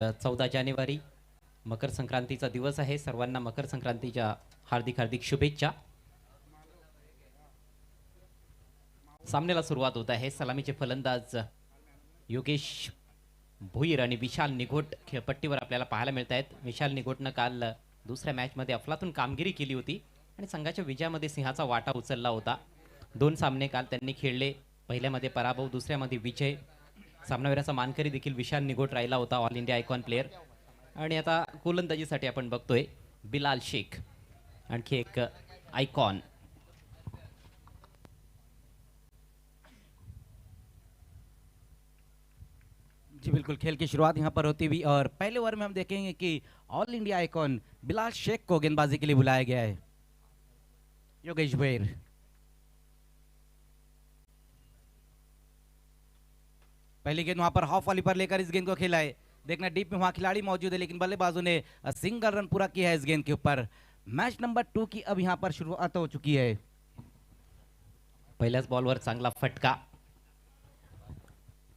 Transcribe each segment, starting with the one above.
14 जानेवारी मकर संक्रांतीचा दिवस आहे. सर्वांना मकर संक्रांतीच्या हार्दिक हार्दिक शुभेच्छा. सामन्याला सुरुवात होत आहे. सलामीचे फलंदाज योगेश भोईर आणि विशाल निघोट खेळपट्टीवर आपल्याला पाहायला मिळत आहेत. विशाल निघोटनं काल दुसऱ्या मॅचमध्ये अफलातून कामगिरी केली होती आणि संघाच्या विजयामध्ये सिंहाचा वाटा उचलला होता. 2 सामने काल त्यांनी खेळले. पहिल्यामध्ये पराभव, दुसऱ्यामध्ये विजय. सामनावीराचा मानकरी देखील विशाल निघोट राहिला होता, ऑल इंडिया आयकॉन प्लेयर. आणि आता गोलंदाजीसाठी आपण बघतोय बिलाल शेख, आणखी एक आयकॉन. जी बिल्कुल, खेल की शुरुआत यहाँ पर होती हुई और पहले ओवर में हम देखेंगे कि all India icon Bilal Shaikh को गेंदबाजी के लिए बुलाया गया है. योगेश भोईर पहली गेंद वहां पर हाफ वाली पर लेकर इस गेंद को खेला है. देखना डीप में वहां खिलाड़ी मौजूद है, लेकिन बल्लेबाजों ने सिंगल रन पूरा किया है इस गेंद के ऊपर. मैच नंबर 2 की अब यहाँ पर शुरुआत हो चुकी है. पहिल्याच बॉलवर चांगला फटका.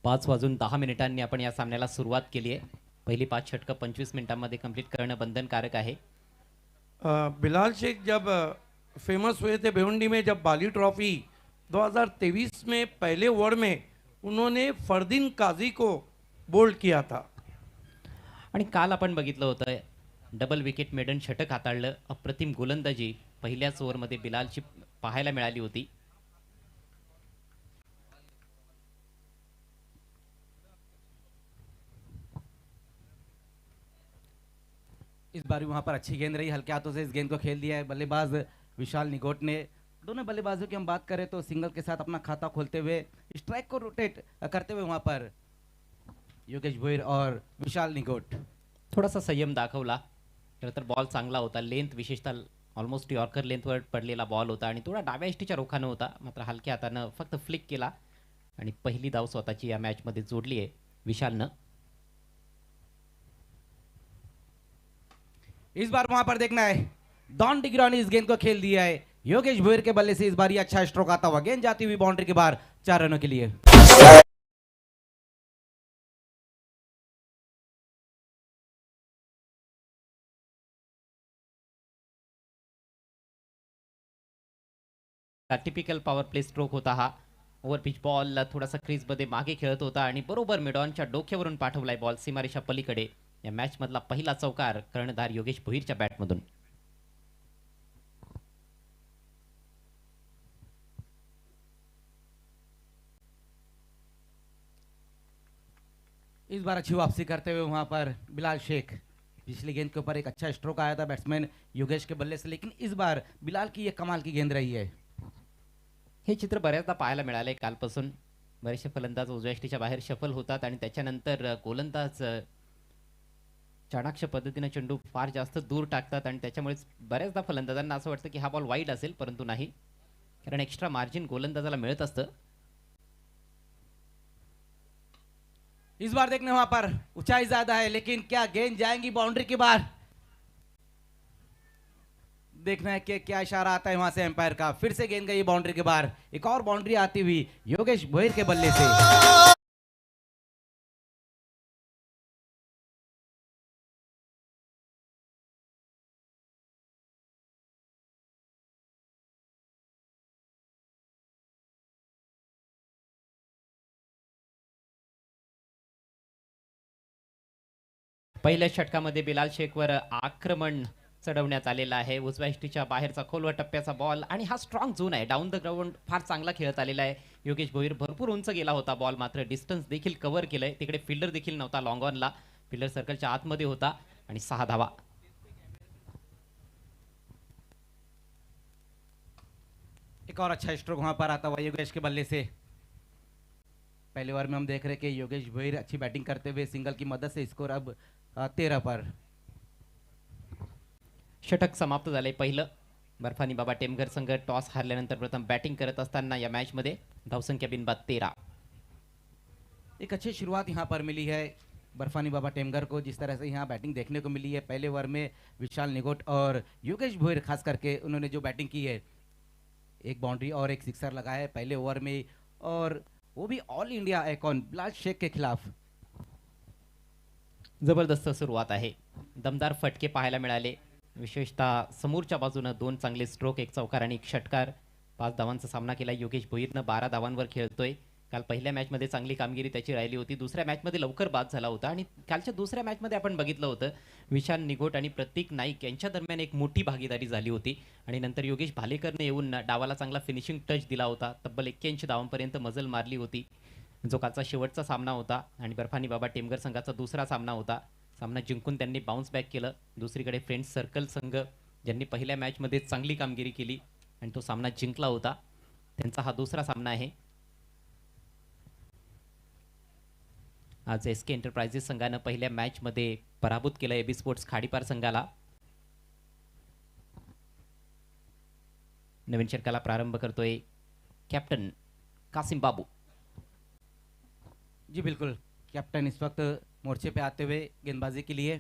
5:10 आपण या सामन्याला सुरुवात केली आहे. पहिली 5 षटकं 25 मिनिटांमध्ये कंप्लीट करणं बंधनकारक आहे. बिलाल शेख जब फेमस हुए थे भिवंडी में, जब बाली ट्रॉफी 2023 में पहले ओवर में उन्होंने फरदीन काजी को बोल्ड किया था. आणि काल आपण बघितलं होतं डबल विकेट मेडन षटक हाताळलं. अप्रतिम गोलंदाजी पहिल्याच ओव्हरमध्ये बिलालची पाहायला मिळाली होती. इस बार भी वहां पर अच्छी गेंद रही, हल्के हाथों से इस गेंद को खेल दिया है बल्लेबाज विशाल निगोट ने. दोनों बल्लेबाजों की हम बात करें तो सिंगल के साथ अपना खाता खोलते हुए, स्ट्राइक को रोटेट करते हुए वहां पर योगेश भोईर और विशाल निगोट. थोडासा संयम दाखवला. खरं तर बॉल चांगला होता. लेंथ विशेषतः ऑलमोस्ट यॉर्कर लेंथवर पडलेला बॉल होता आणि थोडा डाव्या इष्टीच्या रोखानं होता. मात्र हलक्या हातानं फक्त फ्लिक केला आणि पहिली धाव स्वतःची या मॅचमध्ये जोडली आहे विशालनं. इस बार वहां पर देखना है डॉन डिग्रा ने इस गेंद को खेल दिया है. योगेश भोईर के बल्ले से इस बार ये अच्छा स्ट्रोक आता हुआ, गेंद जाती हुई बाउंड्री के बाहर 4 रनों के लिए. टिपिकल पॉवर प्ले स्ट्रोक होता हा. ओव्हर पिच बॉल थोडासा क्रीजमध्ये मागे खेळत होता आणि बरोबर मिडॉनच्या डोक्यावरून पाठवलाय बॉल सीमारेषा पलीकडे. या मॅच मधला पहिला चौकार कर्णधार योगेश भोईरच्या बॅटमधून. इस बार अच्छी वापसी करते हुए वहां पर बिलाल शेख. पिछली गेंद के ऊपर एक अच्छा स्ट्रोक आया था बैट्समैन योगेश के बल्ले से, लेकिन इस बार बिलाल की ये कमाल की गेंद रही है. हे चित्र बऱ्याचदा पाहायला मिळालंय कालपासून. बरेचसे फलंदाज उजव्या इष्टीच्या बाहेर शफल होतात आणि त्याच्यानंतर गोलंदाज चाणाक्ष पद्धतीने चेंडू फार जास्त दूर टाकतात आणि त्याच्यामुळे बऱ्याचदा फलंदाजांना असं वाटतं की हा बॉल वाईड असेल, परंतु नाही, कारण एक्स्ट्रा मार्जिन गोलंदाजाला मिळत असतं. इस बार देखने वहां पर ऊंचाई ज्यादा है, लेकिन क्या गेंद जाएंगी बाउंड्री के बाहर. देखना है कि क्या इशारा आता है वहां से एम्पायर का. फिर से गेंद गई बाउंड्री के बाहर. एक और बाउंड्री आती हुई योगेश भोईर के बल्ले से. पहिल्या षटकामध्ये बिलाल शेखवर आक्रमण चढवण्यात आलेलं आहे. उजव्या इष्टीच्या बाहेरचा खोलवर टप्प्याचा बॉल आणि हा स्ट्रॉंग झोन आहे. डाऊन द ग्राउंड फार चांगला खेळत आलेला आहे. योगेश भोईर भरपूर उंच गेला होता बॉल, मात्र डिस्टन्स देखील कव्हर केलंय. तिकडे फिल्डर देखील नव्हता लॉंग ऑनला. फिल्डर सर्कलच्या आतमध्ये होता आणि 6 धावा. एक और अच्छा स्ट्रोक वहां पर आता हुआ योगेश के बल्ले से. पहले ओवर में हम देख रहे हैं कि योगेश भोईर अच्छी बैटिंग करते हुए सिंगल की मदद से स्कोर अब 13 पर. षटक समाप्त झाले पहिलं. बर्फानी बाबा टेमघर संघ टॉस हारल्यानंतर प्रथम बॅटिंग करत असताना या मॅचमध्ये धावसंख्या बिनबाद 13. एक अच्छी शुरुआत यहां पर मिली है बर्फानी बाबा टेमघर को, जिस तरह से यहाँ बैटिंग देखने को मिली है. पहले ओवर में विशाल निगोट और योगेश भोईर खास करके उन्होंने जो बैटिंग की है, एक बाउंड्री और एक सिक्सर लगाया है पहले ओवर में, और वो भी all India icon Bilal Shaikh के खिलाफ. जबरदस्त सुरुवात आहे. दमदार फटके पाहायला मिळाले. विशेषतः समोरच्या बाजूनं 2 चांगले स्ट्रोक, एक चौकार आणि एक षटकार. 5 धावांचा सामना केला योगेश भोईरनं. 12 धावांवर खेळतोय. काल पहिल्या मॅचमध्ये चांगली कामगिरी त्याची राहिली होती. दुसऱ्या मॅचमध्ये लवकर बाद झाला होता आणि कालच्या दुसऱ्या मॅचमध्ये आपण बघितलं होतं विशाल निघोट आणि प्रतीक नाईक यांच्या दरम्यान एक मोठी भागीदारी झाली होती आणि नंतर योगेश भालेकरने येऊन डावाला चांगला फिनिशिंग टच दिला होता. तब्बल 81 धावांपर्यंत मजल मारली होती. जो कालचा शेवटचा सामना होता आणि बर्फानी बाबा टेमघर संघाचा दुसरा सामना होता. सामना जिंकून त्यांनी बाउन्स बॅक केलं. दुसरीकडे फ्रेंड्स सर्कल संघ ज्यांनी पहिल्या मॅचमध्ये चांगली कामगिरी केली आणि तो सामना जिंकला होता, त्यांचा हा दुसरा सामना आहे. आज एस के एंटरप्राइजेस संघानं पहिल्या मॅचमध्ये पराभूत केलं एबी स्पोर्ट्स खाडीपार संघाला. नवीन षटकाला प्रारंभ करतोय कॅप्टन कासिम बाबू. जी बिल्कुल, कैप्टन इस वक्त मोर्चे पे आते हुए गेंदबाजी के लिए.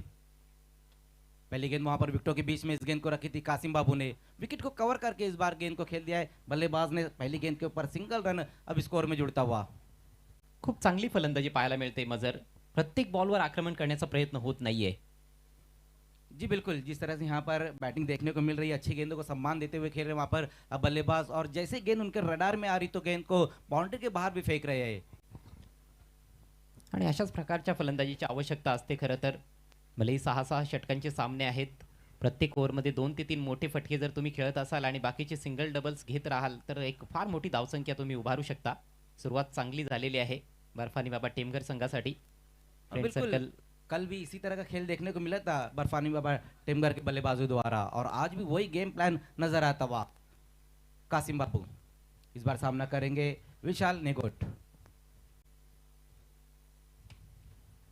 पहली गेंद वहां पर विकेटों के बीच में इस गेंद को रखी थी कासिम बाबू ने. विकेट को कवर करके इस बार गेंद को खेल दिया है. बल्लेबाज ने पहली गेंद के ऊपर सिंगल रन अब स्कोर में जुड़ता हुआ. खूप चांगली फलंदाजी पाहायला मिळते मजर. प्रत्येक बॉलवर आक्रमण करण्याचा प्रयत्न होत नाहीये. जी बिल्कुल, जिस तरह से यहाँ पर बैटिंग देखने को मिल रही है, अच्छी गेंदों को सम्मान देते हुए खेल रहे हैं वहाँ पर अब बल्लेबाज, और जैसे गेंद उनके रडार में आ रही तो गेंद को बाउंड्री के बाहर भी फेंक रहे हैं. आणि अशाच प्रकारच्या फलंदाजीची आवश्यकता असते खरं तर. भलेही 6-6 षटकांचे सामने आहेत. प्रत्येक ओव्हरमध्ये 2 ते 3 मोठे फटके जर तुम्ही खेळत असाल आणि बाकीचे सिंगल डबल्स घेत राहाल तर एक फार मोठी धावसंख्या तुम्ही उभारू शकता. सुरुवात चांगली झालेली आहे बर्फानी बाबा टेमघर संघासाठी. फ्रेंड बिल्कुल, सर्कल कल भी इसी तरह का खेल देखने को मिला था बर्फानी बाबा टेमघर के बल्लेबाजों द्वारा, और आज भी वही गेम प्लान नजर आता हुआ. कासिम बाबू इस बार सामना करेंगे विशाल निगोट.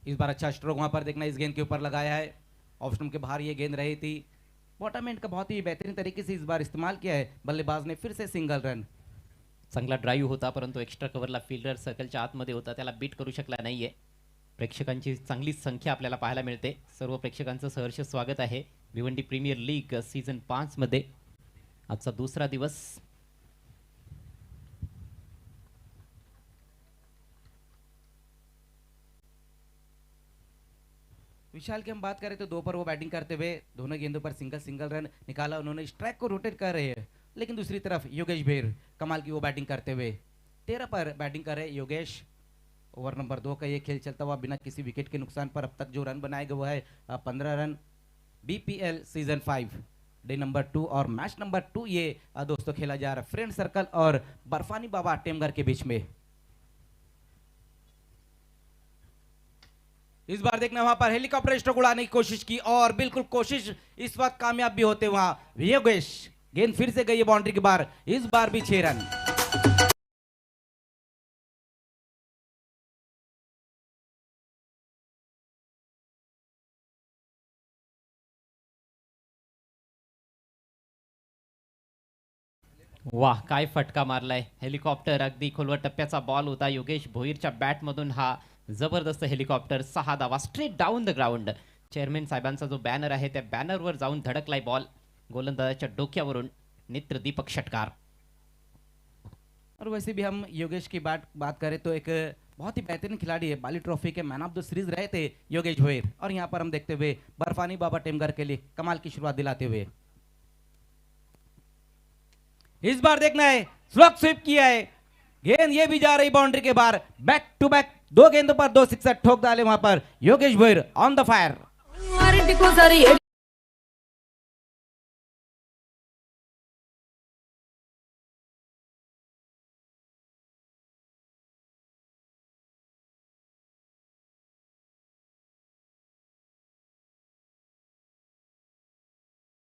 इस बार अच्छा स्ट्रोक वहां पर देखना, इस गेंद के ऊपर लगाया है. ऑफ स्टंप के बाहर ये गेंद रही थी. बॉटम एंड का बहुत ही बेहतरीन तरीके से इस बार इस्तेमाल किया है. बल्लेबाज ने फिर से सिंगल रन. चांगला ड्राईव्ह होता परंतु एक्स्ट्रा कव्हरला फिल्डर सर्कलच्या आतमध्ये होता, त्याला बीट करू शकला नाहीये. प्रेक्षकांची चांगली संख्या आपल्याला पाहायला मिळते. सर्व प्रेक्षकांचं सहर्ष स्वागत आहे भिवंडी प्रीमियर लीग सीझन 5 मध्ये. आजचा दुसरा दिवस. विशाल की हम बात करें तो 2 पर वो बैटिंग करते हुए दोनों गेंदों पर सिंगल सिंगल रन निकाला उन्होंने. स्ट्राइक को रोटेट कर रहे हैं, लेकिन दूसरी तरफ योगेश भैर कमाल की वो बैटिंग करते हुए 13 पर बैटिंग कर रहे योगेश. ओवर नंबर 2 का ये खेल चलता हुआ बिना किसी विकेट के नुकसान पर अब तक जो रन बनाए गए वो है 15 run. BPL season 5 day number 2 और मैच नंबर 2 ये दोस्तों खेला जा रहा है फ्रेंड सर्कल और बर्फानी बाबा टेमघर के बीच में. इस बार देखना वहां पर हेलीकॉप्टर स्ट्रोक उड़ाने की कोशिश की और बिल्कुल कोशिश इस वक्त कामयाब भी होते वहां योगेश. गेंद फिर से गई है बाउंड्री के बाहर, इस बार भी 6 रन. वाह, काय फटका मारलाय. हेलिकॉप्टर अगदी खोलवर टप्प्याचा बॉल होता. योगेश भोईरच्या बॅटमधून हा जबरदस्त हेलिकॉप्टर. 6 धावा straight down the ground. Chairman साहेबांचा जो बॅनर आहे त्या बॅनरवर जाऊन धडकलाय बॉल. गोलंदाजाच्या डोक्यावरून नेत्र दीपक षटकार. और वैसे भी हम योगेश की बात करें तो एक बहुत ही बेहतरीन खिलाड़ी है. बाली ट्रॉफी के मैन ऑफ द सीरीज रहे थे योगेश भोईर, और यहाँ पर हम देखते हुए बर्फानी बाबा टेमघर के लिए कमाल की शुरुआत दिलाते हुए. इस बार देखना है स्लॉग स्वीप किया है, गेंद ये भी जा रही बाउंड्री के बाहर. बैक टू बैक 2 गेंदों पर 2 सिक्सर ठोक डाले वहां पर Yogesh Bhoir on the fire.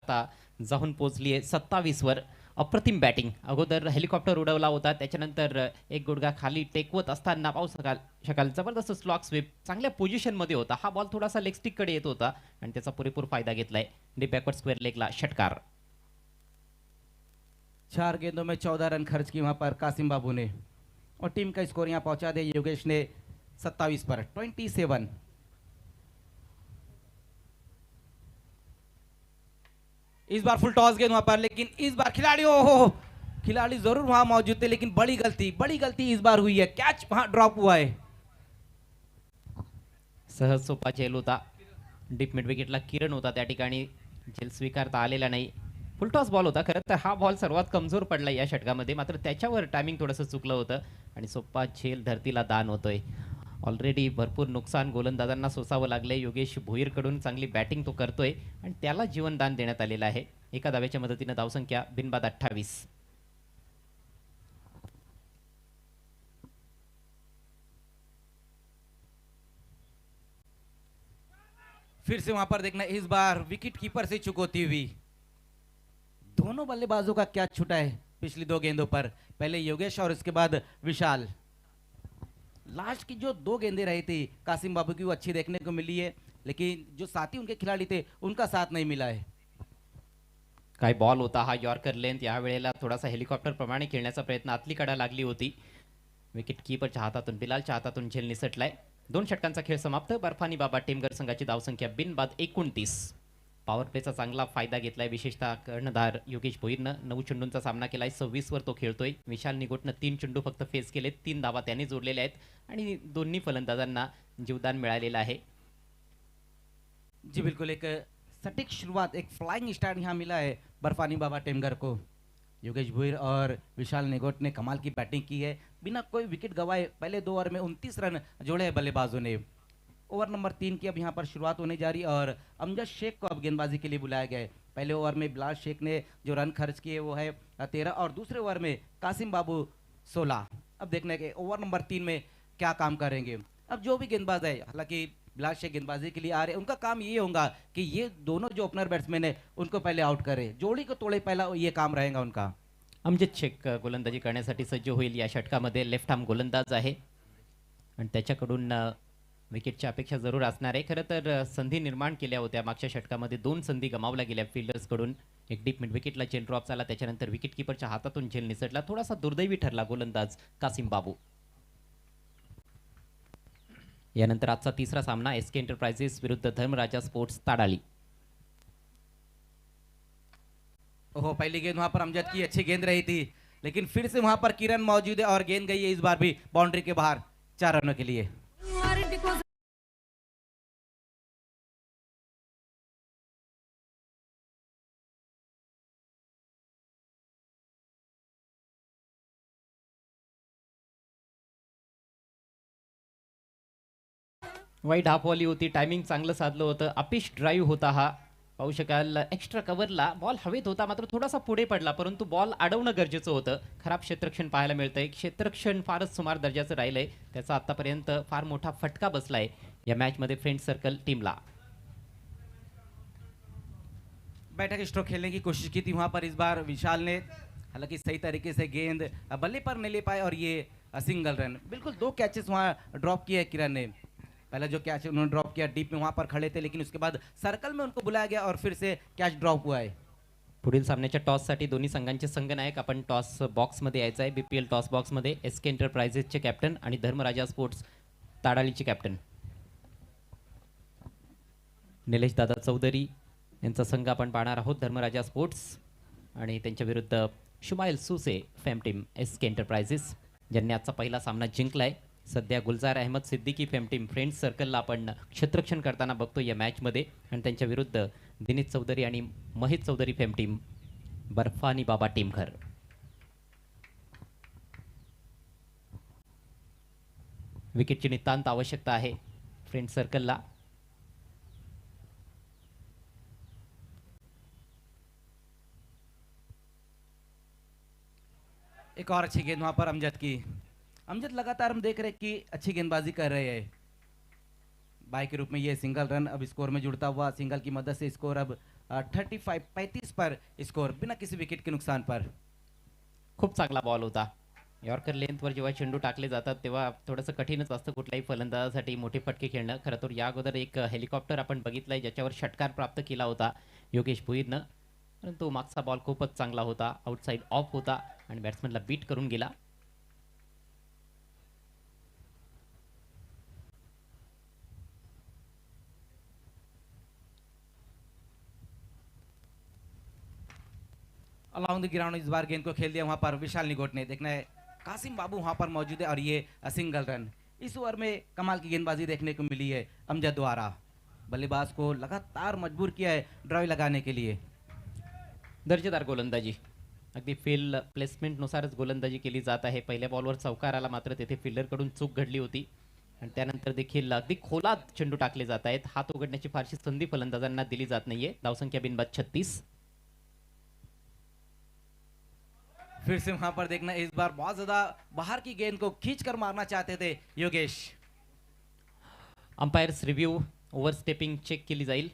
आता जाऊन पोहोचली आहे 27 वर. अप्रतिम बॅटिंग. अगोदर हेलिकॉप्टर उडवला होता, त्याच्यानंतर एक गुडघा खाली टेकवत असताना पाहू शकाल जबरदस्त स्लॉक स्वीप. चांगल्या पोझिशन मध्ये होता हा बॉल. थोडासा लेग स्टिक कडे येत होता आणि त्याचा पुरेपूर फायदा घेतलाय. डीप बॅकवर्ड स्क्वेअर लेगला षटकार. 4 गेंदों में 14 रन खर्च की वहां पर कासिम बाबू ने, और टीम का स्कोर यहां पहुंचा दे योगेश ने 27 पर 27. इस बार फुल टॉस गेंद वहां पर, लेकिन इस बार खिलाड़ी जरूर वहां मौजूद थे, लेकिन बड़ी गलती इस बार हुई है. कैच वहां ड्रॉप हुआ है. सहज सोपा झेल होता. डीप मिड विकेटला किरण होता, त्या ठिकाणी झेल स्वीकारता आलेला नाही. फुलटॉस बॉल होता. खरं तर हा बॉल सर्वात कमजोर पडला या षटकामध्ये, मात्र त्याच्यावर टायमिंग थोडंसं चुकलं होतं आणि सोपा झेल धरतीला दान होतोय. ऑलरेडी भरपूर नुकसान गोलंदाजांना सोसावं लागलंय. योगेश भोईरकडून चांगली बॅटिंग तो करतोय आणि त्याला जीवनदान देण्यात आलेलं आहे. एका धावेच्या मदतीनं धावसंख्या बिनबाद 28. फिर से वहां पर देखना, इस बार विकेट कीपर से चुकौती हुई। दोनों बल्लेबाजों का क्या छूटा है पिछली दो गेंदों पर, पहले योगेश और उसके बाद विशाल। लास्ट की जो दो गेंदें रही थी कासिम बाबू की, वो अच्छी देखने को मिली है, लेकिन जो साथी उनके खिलाड़ी थे उनका साथ नहीं मिला है। काय बॉल होता हा यॉर्कर लेंथ. या वेळेला थोडासा हेलिकॉप्टर प्रमाणे खेळण्याचा प्रयत्न आतली कडा लागली होती. विकेट कीपरच्या हातातून, बिलालच्या हातातून झेल निसटलाय. 2 षटकांचा खेळ समाप्त. बर्फानी बाबा टेमघर संघाची धावसंख्या बिनबाद 29. पॉवर प्लेचा चांगला फायदा घेतलाय विशेषतः कर्णधार योगेश भोईरनं. 9 चेंडूंचा सामना केलाय, 26 वर तो खेळतोय. विशाल निगोटनं 3 चेंडू फक्त फेस केलेत, 3 धावा त्याने जोडलेल्या आहेत आणि दोन्ही फलंदाजांना जीवदान मिळालेलं आहे. जी बिल्कुल, एक सटीक शुरुआत, एक फ्लाइंग स्टार्ट यहाँ मिला है बर्फानी बाबा टेमघर को। योगेश भोईर और विशाल निगोट ने कमाल की बैटिंग की है, बिना कोई विकेट गंवाए पहले 2 ओवर में 29 रन जोड़े हैं बल्लेबाजों ने। ओवर नंबर 3 की अब यहाँ पर शुरुआत होने जा रही है और अमजद शेख को अब गेंदबाजी के लिए बुलाया गया है। पहले ओवर में बिलाल शेख ने जो रन खर्च किए वो है 13 और दूसरे ओवर में कासिम बाबू 16। अब देखने के ओवर नंबर 3 में क्या काम करेंगे। अब जो भी गेंदबाज है, हालांकि बिलाल शेख गेंदबाजी के लिए आ रहे हैं, उनका काम ये होगा कि ये दोनों जो ओपनर बैट्समैन है उनको पहले आउट करे, जोड़ी को तोड़े, पहला ये काम रहेगा उनका। अमजद शेख गोलंदाजी करण्यासाठी सज्ज होईल या षटकामध्ये. लेफ्ट आर्म गोलंदाज आहे आणि त्याच्याकडून विकेटची अपेक्षा जरूर असणार आहे. खरं तर संधी निर्माण केल्या होत्या मागच्या षटकामध्ये, 2 संधी गमावल्या गेल्या फिल्डर्सकडून. एक डीप मिड विकेटला झेल ड्रॉप झाला, त्याच्यानंतर विकेट कीपरच्या हातातून झेल निसटला. थोडासा दुर्दैवी ठरला गोलंदाज कासिम बाबू. यानंतर आजचा तिसरा सामना एसके एंटरप्राइजेस विरुद्ध धर्मराजा स्पोर्ट्स ताडाली. ओहो, पहली गेंद वहां पर अमजद की अच्छी गेंद रही थी, लेकिन फिर से वहां पर किरण मौजूद है और गेंद गई है इस बार भी बाउंड्री के बाहर 4 रनों के लिए। वाईट हाफवाली होती, टायमिंग चांगलं साधलं होतं. अपिश ड्राईव्ह होता हा. पाहू शकाल एक्स्ट्रा कव्हरला बॉल हवेत होता, मात्र थोडासा पुढे पडला, परंतु बॉल अडवणं गरजेचं होतं. खराब क्षेत्ररक्षण पाहायला मिळतंय. क्षेत्ररक्षण फारच सुमार दर्जाचं राहिलंय. त्याचा आतापर्यंत फार मोठा फटका बसलाय या मॅचमध्ये फ्रेंड सर्कल टीमला. बैठक स्ट्रोक खेलने की कोशिश की थी वहां पर इस बार विशाल ने, हालांकि सही तरीके से गेंद बल्ले पर नहीं ले पाए और ये सिंगल रन। बिल्कुल 2 कैचेस वहां ड्रॉप किए किरण ने। पहला जो कैच उन्होंने ड्रॉप किया डीप में, वहां पर खड़े थे, लेकिन उसके बाद सर्कल में उनको बुलाया गया और फिर से कैच ड्रॉप हुआ है। पुढील सामन्याच्या टॉससाठी दोन्ही संघांचे संघनायक आपण टॉस बॉक्समध्ये यायचं आहे. बीपीएल टॉस बॉक्समध्ये एसके एंटरप्राइजेसचे कॅप्टन आणि धर्मराजा स्पोर्ट्स ताडालीचे कॅप्टन निलेश दादा चौधरी यांचा संघ आपण पाहणार आहोत. धर्मराजा स्पोर्ट्स आणि त्यांच्या विरुद्ध Shumail Suse fame team SK enterprises, ज्यांनी आजचा पहिला सामना जिंकलाय. सध्या Gulzar Ahmed Siddiqui fame team friends सर्कलला आपण क्षेत्ररक्षण करताना बघतो या मॅचमध्ये, आणि त्यांच्या विरुद्ध दिनेश चौधरी आणि महेश चौधरी फेम टीम बर्फानी बाबा टेमघर. विकेटची नितांत आवश्यकता आहे फ्रेंड्स सर्कलला. एक और अच्छी गेंद वहां पर अमजद की। अमजद लगातार हम देख रहे हैं कि अच्छी गेंदबाजी कर रहे हैं। बाई के रूप में ये सिंगल रन अब स्कोर में जुड़ता हुआ, सिंगल की मदद से स्कोर अब 35 पर स्कोर, बिना किसी विकेट के नुकसान पर। खूप चांगला बॉल होता. यॉर्कर लेंथवर जेव्हा चेंडू टाकले जातात तेव्हा थोडंसं कठीणच असतं कुठल्याही फलंदाजासाठी मोठे फटके खेळणं. खरं तर या अगोदर एक हेलिकॉप्टर आपण बघितलंय ज्याच्यावर षटकार प्राप्त केला होता योगेश भोईरनं, परंतु मागचा बॉल खूपच चांगला होता. आउटसाइड ऑफ होता आणि बॅट्समॅनला बीट करून गेला. अलाउंग द ग्राउंड इस बार गेंद को खेल दिया वहां पर विशाल निगोट ने। देखना है कासिम बाबू वहां पर मौजूद है और ये सिंगल रन। इस ओवर में कमाल की गेंदबाजी देखने को मिली है अमजद द्वारा। बल्लेबाज को लगातार मजबूर किया है ड्राइव लगाने के लिए। दर्जेदार गोलंदाजी, अगदी फील्ड प्लेसमेंटनुसारच गोलंदाजी केली जात आहे. पहिल्या बॉलवर चौकार आला, मात्र तेथे फिल्डरकडून चूक घडली होती आणि त्यानंतर देखील अगदी खोलात चेंडू टाकले जात आहेत. हात उघडण्याची फारशी संधी फलंदाजांना दिली जात नाहीये. धावसंख्या बिनबाद 36. फिर से वहां पर देखना, इस बार बहुत ज्यादा बाहर की गेंद को खींच कर मारना चाहते थे Yogesh. Umpires review, overstepping check केली जाईल.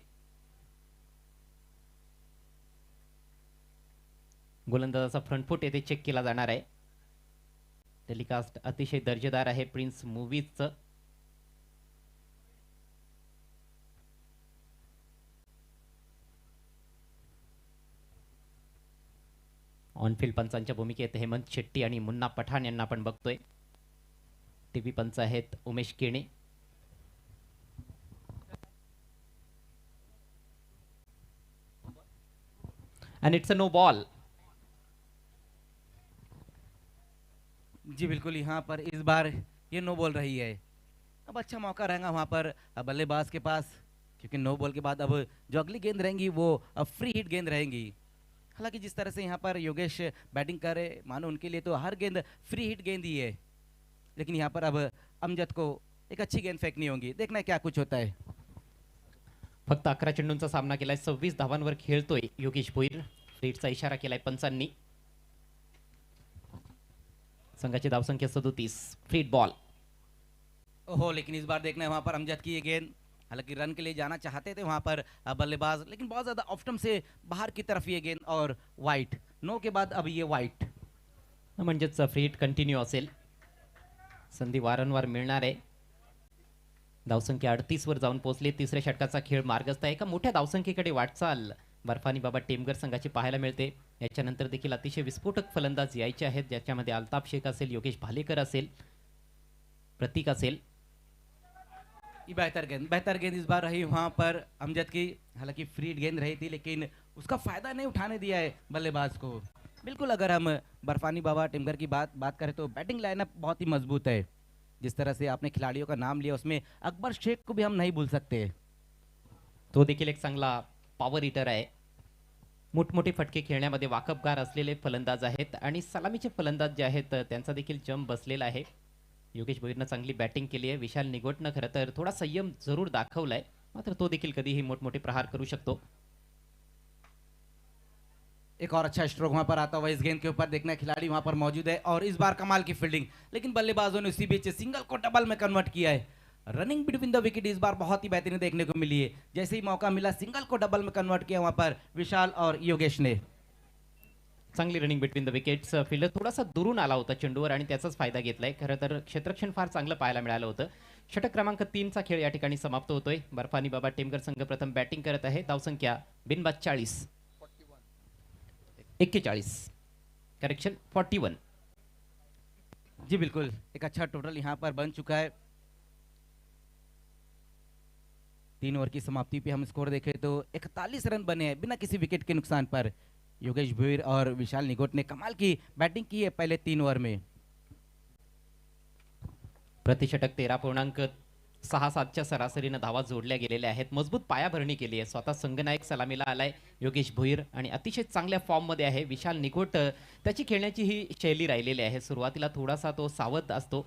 गोलंदाजाचा फ्रंट फूट येथे चेक केला जाणार आहे. टेलिकास्ट अतिशय दर्जेदार आहे प्रिन्स मूवीजचं. ऑनफिल्ड पंचांच्या भूमिकेत हेमंत शेट्टी आणि मुन्ना पठाण यांना आपण बघतोय. टीव्ही पंच आहेत Umesh Kene. and it's a no ball. जी बिल्कुल, यहाँ पर इस बार ये नो बॉल रही है। अब अच्छा मौका रहेगा वहाँ पर बल्लेबाज के पास, क्योंकि नो बॉल के बाद अब जो अगली गेंद रहेंगी वो फ्री हिट गेंद रहेंगी। हालांकि जिस तरह से यहाँ पर योगेश बैटिंग करे, मानो उनके लिए तो हर गेंद फ्री हिट गेंद ही है, लेकिन यहाँ पर अब अमजद को एक अच्छी गेंद फेंकनी होगी। देखना है क्या कुछ होता है। फक्त 11 चेंडूंचा सामना केलाय, 26 धावांवर खेळतोय योगेश भोईर. रीडचा इशारा केलाय पंचांनी. संघाची धावसंख्या 37. Free ball. ओहो, लेकिन इस बार देखना है वहाँ पर अमजद की ये गेंद, हालांकि रन के लिए जाना चाहते थे वहाँ पर बल्लेबाज, लेकिन बहुत ज्यादा ऑफ स्टंप से बाहर की तरफ ये गेंद और वाइट। नो के बाद अब ये वाइट। म्हणजेच फ्री हिट कंटिन्यू असेल. संधी वारंवार मिळणार आहे. धावसंख्या 38 वर जाऊन पोहोचली. तिसऱ्या षटकाचा खेळ मार्गस्थ आहे. एका मोठ्या धावसंख्येकडे वाटचाल बर्फानी बाबा टेमगर संघाची पाहायला मिळते. याच्यानंतर देखील अतिशय विस्फोटक फलंदाज यायचे आहेत, ज्याच्यामध्ये अल्ताफ शेख असेल, योगेश भालेकर असेल, प्रतीक असेल. बेहतर गेंद इस बार रही वहां पर अमजद की। हालांकि फ्री गेंद रही थी, लेकिन उसका फायदा नहीं उठाने दिया है बल्लेबाज को। बिल्कुल, अगर हम बर्फानी बाबा टिमगर की बात करें तो बैटिंग लाइनअप बहुत ही मजबूत है। जिस तरह से आपने खिलाड़ियों का नाम लिया, उसमें अकबर शेख को भी हम नहीं भूल सकते। तो देखील एक चांगला पॉवर हिटर आहे. मोठमोठे फटके खेळण्यामध्ये वाकबगार असलेले फलंदाज आहेत आणि सलामीचे फलंदाज जे आहेत त्यांचा देखील जम बसलेला आहे. योगेश भोईरनं चांगली बॅटिंग केली आहे. विशाल निगोटनं खरं तर थोडा संयम जरूर दाखवलाय, मात्र तो देखील कधीही मोठमोठे प्रहार करू शकतो. एक और अच्छा स्ट्रोक वहां पर आता हुआ इस गेंद के ऊपर। देखना खिलाड़ी वहां पर मौजूद है और इस बार कमाल की फील्डिंग, लेकिन बल्लेबाजों ने उसी बीच सिंगल को डबल में कन्वर्ट किया है। रनिंग बिटवीन द विकेट इस बार बहुत ही बेहतरीन देखने को मिली है। जैसे ही मौका मिला सिंगल को डबल में कन्वर्ट किया वहां पर विशाल और योगेश ने। चांगली running between the wickets. Fielder थोडासा दुरून आला होता चेंडूवर आणि त्याचाच फायदा घेतलाय. खरं तर क्षेत्ररक्षण फार चांगलं पाहायला मिळालं होतं. षटक क्रमांक 3 चा खेळ या ठिकाणी समाप्त होतोय. बर्फानी बाबा टेमगर संघ प्रथम बॅटिंग करत आहे. धावसंख्या बिनबाद 40. 41 करेक्शन 41. जी बिल्कुल, एक अच्छा टोटल यहाँ पर बन चुका है। 3 ओवर की समाप्ति पे हम स्कोर देखें तो 41 रन बने हैं बिना किसी विकेट के नुकसान पर। योगेश भोईर और विशाल निगोट ने कमाल की बैटिंग की है पहले 3 ओवर में। प्रतिषटक 13.67च्या सरासरीनं धावा जोडल्या गेलेल्या आहेत. मजबूत पायाभरणी केली आहे. स्वतः संघनायक सलामीला आलाय योगेश भोईर आणि अतिशय चांगल्या फॉर्म मध्ये आहे. विशाल निगोट त्याची खेळण्याची ही शैली राहिलेली आहे. सुरुवातीला थोडासा तो सावध असतो,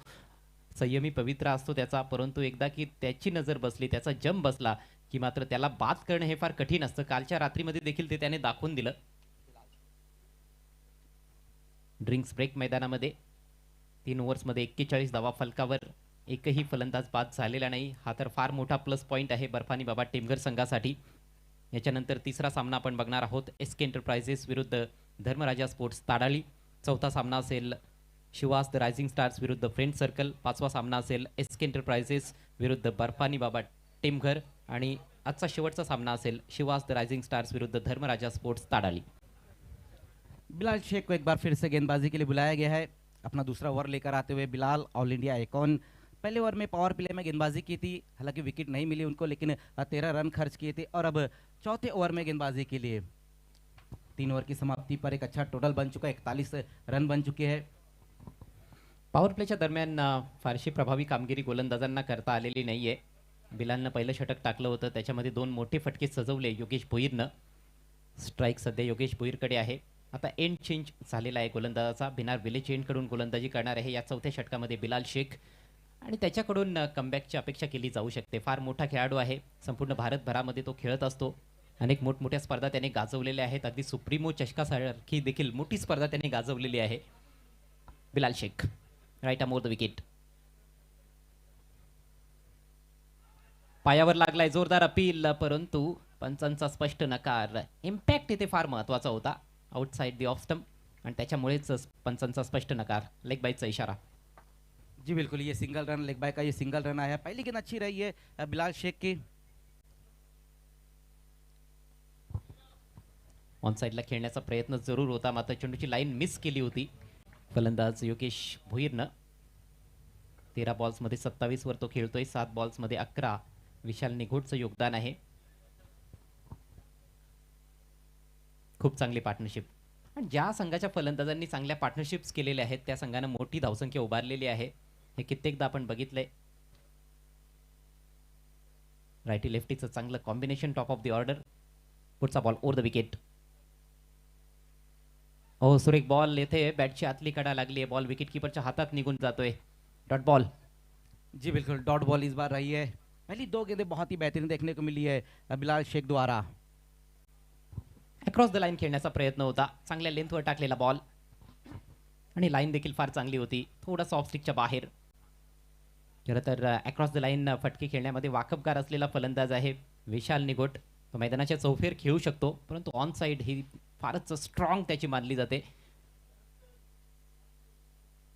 संयमी पवित्र असतो त्याचा, परंतु एकदा की त्याची नजर बसली, त्याचा जम बसला की मात्र त्याला बाद करणं हे फार कठीण असतं. कालच्या रात्रीमध्ये देखील ते त्याने दाखवून दिलं. ड्रिंक्स ब्रेक मैदानामध्ये 3 ओव्हर्समध्ये 41 धावा फलकावर एकही फलंदाज बाद झालेला नाही. हा तर फार मोठा प्लस पॉइंट आहे बर्फानी बाबा टेमगर संघासाठी. याच्यानंतर तिसरा सामना आपण बघणार आहोत एसके एंटरप्राइजेस विरुद्ध धर्मराजा स्पोर्ट्स ताडाळी. चौथा सामना असेल शिवास द रायझिंग स्टार्स विरुद्ध फ्रेंड सर्कल. 5वा सामना असेल एसके एंटरप्राइजेस विरुद्ध बर्फानी बाबा टेमघर आणि आजचा शेवटचा सामना असेल शिवास द रायझिंग स्टार्स विरुद्ध धर्मराजा स्पोर्ट्स ताडाली. बिलाल शेख को एक बार फिर से गेंदबाजी के लिए बुलाया गया है। अपना दूसरा ओवर लेकर आते हुए बिलाल ऑल इंडिया आइकॉन। पहले ओवर में पावर प्ले में गेंदबाजी की थी, हालांकि विकेट नहीं मिली उनको, लेकिन 13 रन खर्च किए थे और अब चौथे ओवर में गेंदबाजी के लिए 3 ओवर की समाप्ति पर एक अच्छा टोटल बन चुका है। 41 रन बन चुके हैं। पॉवर प्लेच्या दरम्यान फारशी प्रभावी कामगिरी गोलंदाजांना करता आलेली नाहीये. बिलालनं पहिलं षटक टाकलं होतं, त्याच्यामध्ये 2 मोठे फटके सजवले योगेश भोईरनं. स्ट्राईक सध्या योगेश भोईरकडे आहे. आता एंड चेंज झालेला आहे गोलंदाजाचा. बिनार विलेज एंडकडून गोलंदाजी करणार आहे या चौथ्या षटकामध्ये बिलाल शेख, आणि त्याच्याकडून कमबॅकची अपेक्षा केली जाऊ शकते. फार मोठा खेळाडू आहे, संपूर्ण भारतभरामध्ये तो खेळत असतो. अनेक मोठमोठ्या स्पर्धा त्याने गाजवलेल्या आहेत. अगदी सुप्रीमो चषकासारखी देखील मोठी स्पर्धा त्याने गाजवलेली आहे. Bilal Shaikh right arm over the wicket. पायावर लागलाय जोरदार अपील, परंतु पंचांचा स्पष्ट नकार. इम्पॅक्ट इथे फार महत्वाचा होता, आउटसाइड दी ऑफ स्टंप, आणि त्याच्यामुळेच पंचांचा स्पष्ट नकार. लेग बाईचा इशारा. जी बिल्कुल, ये सिंगल रन, लेग बाय का ये सिंगल रन आया. पहली गेंद अच्छी रही है बिलाल शेख की. ऑन साईडला खेळण्याचा प्रयत्न जरूर होता, मात्र चेंडूची लाईन मिस केली होती फलंदाज योगेश भोईरनं. 13 बॉल्समध्ये 27 वर तो खेळतोय. 7 बॉल्समध्ये 11 विशाल निघोटचं योगदान आहे. खूप चांगली पार्टनरशिप, आणि ज्या संघाच्या फलंदाजांनी चांगल्या पार्टनरशिप्स केलेल्या आहेत त्या संघानं मोठी धावसंख्या उभारलेली आहे. हे कित्येकदा आपण बघितलंय. रायटी लेफ्टीचं चांगलं combination top of the order. पुढचा बॉल ओव्हर द विकेट. हो, सुरेख बॉल. येथे बॅटची आतली कडा लागली आहे. बॉल विकेट कीपरच्या हातात निघून जातोय. Dot ball. जी बिल्कुल, डॉट बॉल इस बार रही है. पहली 2 गेंदें बहुत ही बेहतरीन देखने को मिली है बिलाल शेख द्वारा. अक्रॉस द लाईन खेळण्याचा प्रयत्न होता. चांगल्या लेंथवर टाकलेला बॉल, आणि लाईन देखील फार चांगली होती. थोडासा ऑफ स्टिकच्या बाहेर. खरं तर अक्रॉस द लाईन फटके खेळण्यामध्ये वाकबगार असलेला फलंदाज आहे विशाल निघोट. तो मैदानाच्या चौफेर खेळू शकतो, परंतु ऑन साईड ही फारच स्ट्रॉंग त्याची मानली जाते.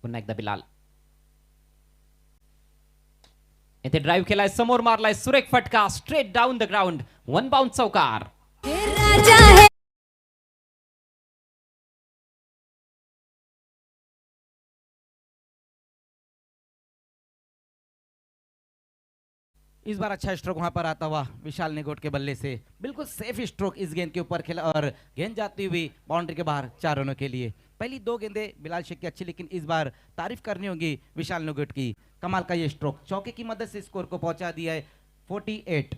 पुन्हा एकदा बिलाल. येथे ड्राईव्ह केलाय, समोर मारलाय सुरेख फटका, straight down the ground. 1 bound चौकार. इस बार अच्छा स्ट्रोक वहां पर आता हुआ विशाल निगोट के बल्ले से. बिल्कुल सेफ स्ट्रोक इस गेंद के ऊपर खेला, और गेंद जाती हुई बाउंड्री के बाहर 4 रनों के लिए. पहली 2 गेंदें बिलाल शेख की अच्छी, लेकिन इस बार तारीफ करनी होगी विशाल निगोट की. कमाल का ये स्ट्रोक, चौके की मदद से स्कोर को पहुंचा दिया है 48.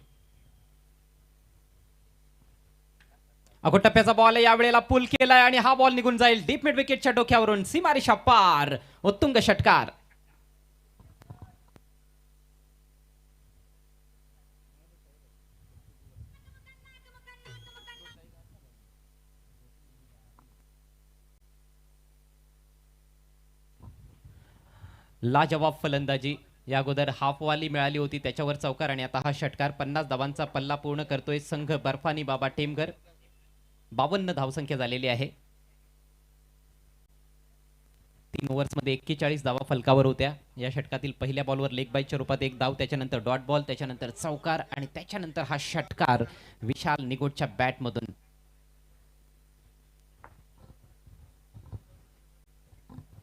अगो टप्प्याचा बॉल आहे, यावेळेला पुल केलाय, आणि हा बॉल निघून जाईल डीप मिड विकेटच्या डोक्यावरून. सीमारेषा पार. उत्तुंग षटकार. लाजवाब फलंदाजी. या अगोदर हाफवाली मिळाली होती, त्याच्यावर चौकार, आणि आता हा षटकार. 50 धावांचा पल्ला पूर्ण करतोय संघ बर्फानी बाबा टेमघर. 52 धावसंख्या झालेली आहे. 3 ओव्हर्समध्ये 41 धावा फलकावर होत्या. या षटकातील पहिल्या बॉलवर लेग बायच्या रूपात 1 धाव, त्याच्यानंतर डॉट बॉल, त्याच्यानंतर चौकार, आणि त्याच्यानंतर हा षटकार विशाल निगोटच्या बॅटमधून.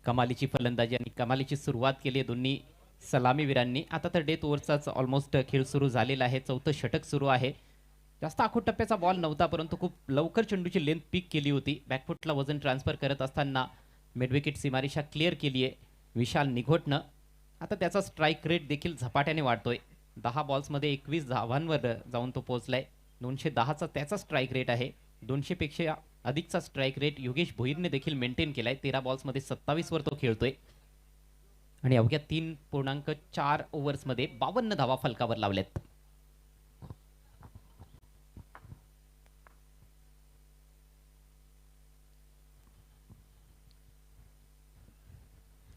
कमालीची फलंदाजी आणि कमालीची सुरुवात केली आहे दोन्ही सलामीवीरांनी. आता तर डेथ ओव्हरचाच ऑलमोस्ट खेळ सुरू झालेला आहे. 4थं षटक सुरू आहे. जास्त आखूड टप्प्याचा बॉल नव्हता, परंतु खूप लवकर चेंडूची लेंथ पीक केली होती. बॅकफुटला वजन ट्रान्सफर करत असताना मिडविकेट सीमारेषा क्लिअर केली आहे विशाल निघोटनं. आता त्याचा स्ट्राईक रेट देखील झपाट्याने वाढतोय. 10 बॉल्समध्ये 21 धावांवर जाऊन तो पोहोचलाय. 210चा त्याचा स्ट्राईक रेट आहे. 200 पेक्षा अधिकचा स्ट्राईक रेट योगेश भोईरने देखील मेंटेन केलाय. 13 बॉल्समध्ये 27 वर तो खेळतोय, आणि अवघ्या 3.4 ओव्हर्समध्ये 52 धावा फलकावर लावल्यात.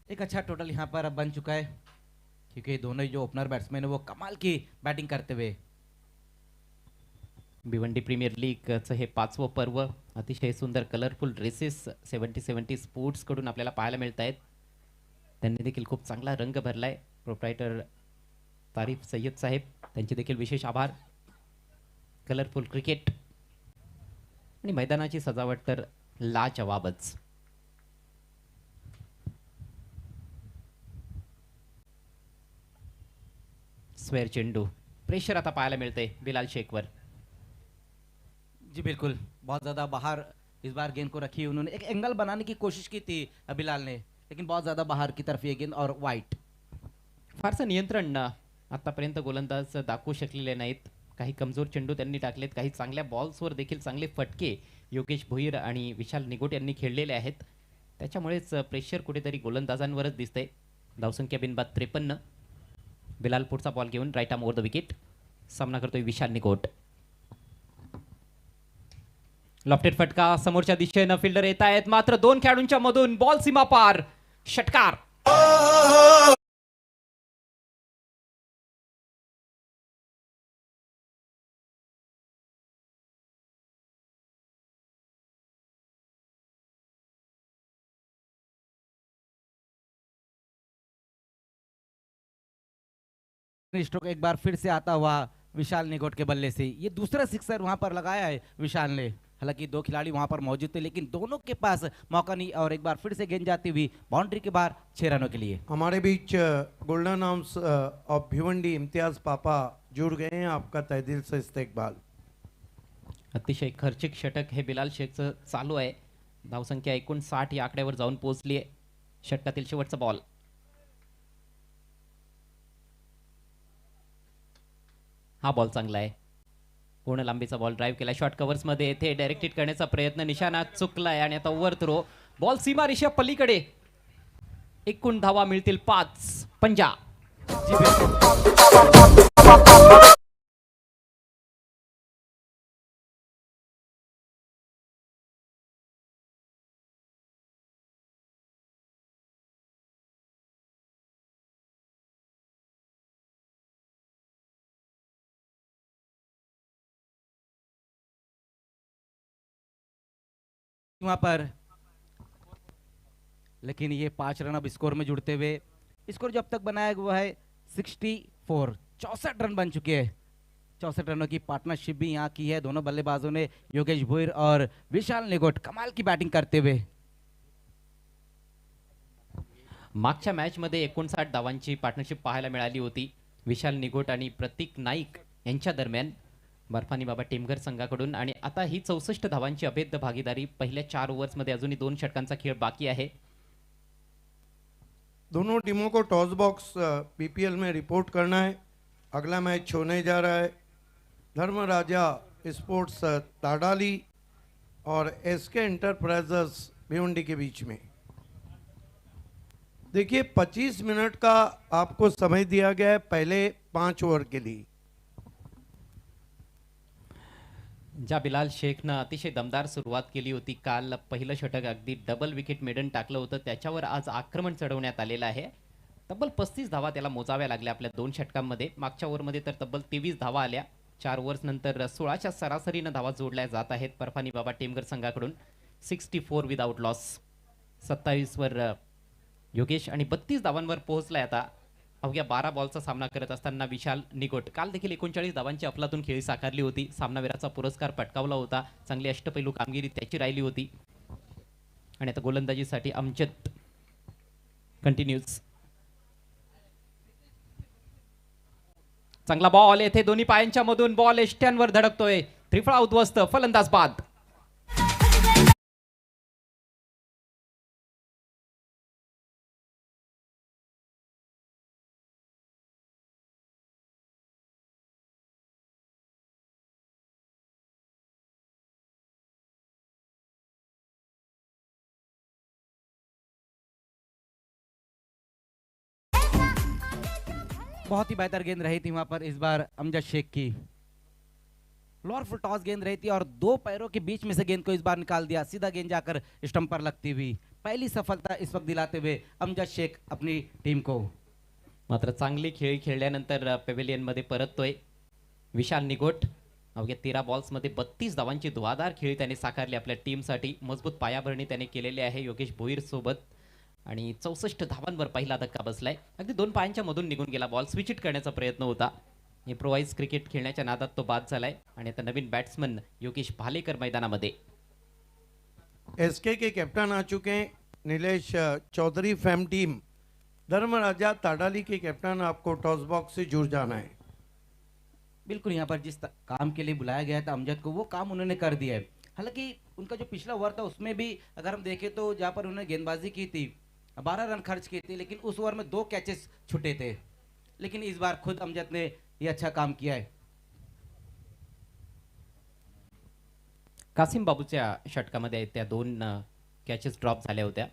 एक अच्छा टोटल यहाँ पर अब बन चुका है, क्योंकि दोनों ही जो ओपनर बैट्समैन है वो कमाल की बैटिंग करते हुए. भिवंडी प्रीमियर लीगचं हे 5वं पर्व. अतिशय सुंदर कलरफुल ड्रेसेस 70-70 स्पोर्ट्स कडून आपल्याला पाहायला मिळत आहेत. त्यांनी देखील खूप चांगला रंग भरलाय. प्रोप्रायटर तारीफ सय्यद साहेब, त्यांचे देखील विशेष आभार. कलरफुल क्रिकेट आणि मैदानाची सजावट तर लाजवाबच. स्क्वेअर चेंडू. प्रेशर आता पाहायला मिळते बिलाल शेखवर. जी बिल्कुल, बहुत ज़्यादा बाहर इस बार गेंद को रखी. उन्होंने एक एंगल बनाने की कोशिश की थी बिलाल ने, लेकिन बहुत ज़्यादा बाहर की तरफ ये गेंद और वाइट। फारसं नियंत्रण आतापर्यंत गोलंदाज दाखवू शकलेले नाहीत. काही कमजोर चेंडू त्यांनी टाकलेत, काही चांगल्या बॉल्सवर देखील चांगले फटके योगेश भोईर आणि विशाल निगोट यांनी खेळलेले आहेत. त्याच्यामुळेच प्रेशर कुठेतरी गोलंदाजांवरच दिसतंय. धावसंख्या बिनबाद 53. बिलाल पुढचा बॉल घेऊन right arm over the wicket. सामना करतोय विशाल निगोट. लॉफ्टेड फटका समोरच्या दिशेनं फिल्डर येत आहेत, मात्र दोन खेळाडूंच्या मधून बॉल सीमा पार. षटकार. स्ट्रोक एक बार फिर से आता हुआ विशाल निगोट के बल्ले से, ये दूसरा सिक्सर वहां पर लगाया है विशाल ने। हालांकि दो खिलाड़ी वहां पर मौजूद थे, लेकिन दोनों के पास मौका नहीं और एक बार फिर से गेंद जाती हुई बाउंड्री के बाहर 6 रनों के लिए। हमारे बीच golden arms of Bhiwandi Imtiaz पापा जुड़ गए हैं, आपका तहे दिल से इस्तकबाल। अतिशय खर्चिक षटक हे बिलाल शेखचं चालू आहे. धावसंख्या 59 या आकड्यावर जाऊन पोहोचली आहे. षटकातील शेवटचा बॉल. हा बॉल चांगला आहे. पूर्ण लांबीचा बॉल ड्राईव्ह केला, शॉर्ट कव्हर्स मध्ये येथे डायरेक्ट हिट करण्याचा प्रयत्न, निशाणा चुकलाय आणि आता ओव्हर थ्रो. बॉल सीमा रेषा पलीकडे. एकूण धावा मिळतील 5. पंजा. वहां पर, लेकिन ये 5 रन अब स्कोर में जुड़ते हुए, स्कोर जो अब तक बनाया हुआ है 64, 64 रन बन चुके हैं। 64 रनों की पार्टनरशिप भी यहाँ की है दोनों बल्लेबाजों ने, योगेश भोईर और विशाल निगोट कमाल की बैटिंग करते हुए। मागच्या मॅच मध्ये 59 धावांची पार्टनरशिप पाहायला मिळाली होती विशाल निगोट आणि प्रतीक नाईक यांच्या दरम्यान बर्फानी बाबा टेमघर संघाकडून, आणि आता ही 64 धावांची अभेद्य भागीदारी. पहिल्या 4 ओव्हर्स मध्ये अजूनही 2 षटकांचा खेळ बाकी आहे. दोनों टीमों को टॉस बॉक्स बीपीएल में रिपोर्ट करना है। अगला मैच होने जा रहा है धर्मराजा स्पोर्ट्स ताडाली और एसके एंटरप्राइजेस भिवंडी के बीच में। देखिए 25 मिनट का आपको समय दिया गया है पहले 5 ओवर के लिए। ज्या बिलाल शेखनं अतिशय दमदार सुरुवात केली होती, काल पहिलं षटक अगदी डबल विकेट मेडन टाकलं होतं, त्याच्यावर आज आक्रमण चढवण्यात आलेलं आहे. तब्बल 35 धावा त्याला मोजाव्या लागल्या आपल्या 2 षटकांमध्ये. मागच्या ओव्हरमध्ये तर तब्बल 23 धावा आल्या. 4 ओव्हर्स नंतर 16च्या सरासरीनं धावा जोडल्या जात आहेत बर्फानी बाबा टेमघर संघाकडून. 64 विदाउट लॉस. 27 वर योगेश आणि 32 धावांवर पोहोचलाय आता. अवघ्या 12 बॉलचा सामना करत असताना विशाल निगोट. काल देखील 39 धावांची अफलातून खेळी साकारली होती. सामनावीराचा पुरस्कार पटकावला होता. चांगली अष्टपैलू कामगिरी त्याची राहिली होती. आणि आता गोलंदाजीसाठी अमजद कंटिन्यूज. चांगला बॉल येथे दोन्ही पायांच्या मधून बॉल एष्ट्यांवर धडकतोय. त्रिफळा उद्ध्वस्त, फलंदाज बाद. बहुत ही बेहतर गेंद रही थी वहां पर इस बार अमजद शेख की। लोअर फुल टॉस गेंद रही थी और 2 पैरों के बीच में से गेंद को इस बार निकाल दिया, सीधा गेंद जाकर स्टंप पर लगती हुई। पहली सफलता इस वक्त दिलाते हुए अमजद शेख अपनी टीम को। मात्र चांगली खेळी खेळल्यानंतर पेव्हिलियन मध्ये परततोय विशाल निगोट. अवघ्या 13 बॉल्स मध्ये 32 धावांची धुवाधार खेळी त्याने साकारली आपल्या टीमसाठी. मजबूत पायाभरणी त्याने केलेली आहे योगेश भोईर सोबत, आणि 64 धावांवर पहिला धक्का बसलाय. अगदी 2 पायांच्या मधून निघून गेला बॉल. स्विच हिट करण्याचा प्रयत्न होता. इम्प्रोवाइज क्रिकेट खेळण्याच्या नादात तो बाद झालाय. आणि आता नवीन बॅट्समन योगेश भालेकर मैदानामध्ये. एसके के कैप्टन आ चुके हैं नीलेश चौधरी। फैम टीम धर्मराजा ताडाली के कैप्टन, आपको टॉस बॉक्स से जुड़ जाना है। बिल्कुल, यहाँ पर जिस काम के लिए बुलाया गया था अमजद को, वो काम उन्होंने कर दिया है। हालांकि उनका जो पिछला ओवर था उसमें भी अगर हम देखें तो जहाँ पर उन्होंने गेंदबाजी की थी 12 रन खर्च किए थे, लेकिन उस ओवर में 2 कैचेस छूटे थे। लेकिन इस बार खुद अमजद ने ये अच्छा काम किया है। कासिम बाबूच्या षटकामध्ये त्या 2 कॅचेस ड्रॉप झाल्या होत्या.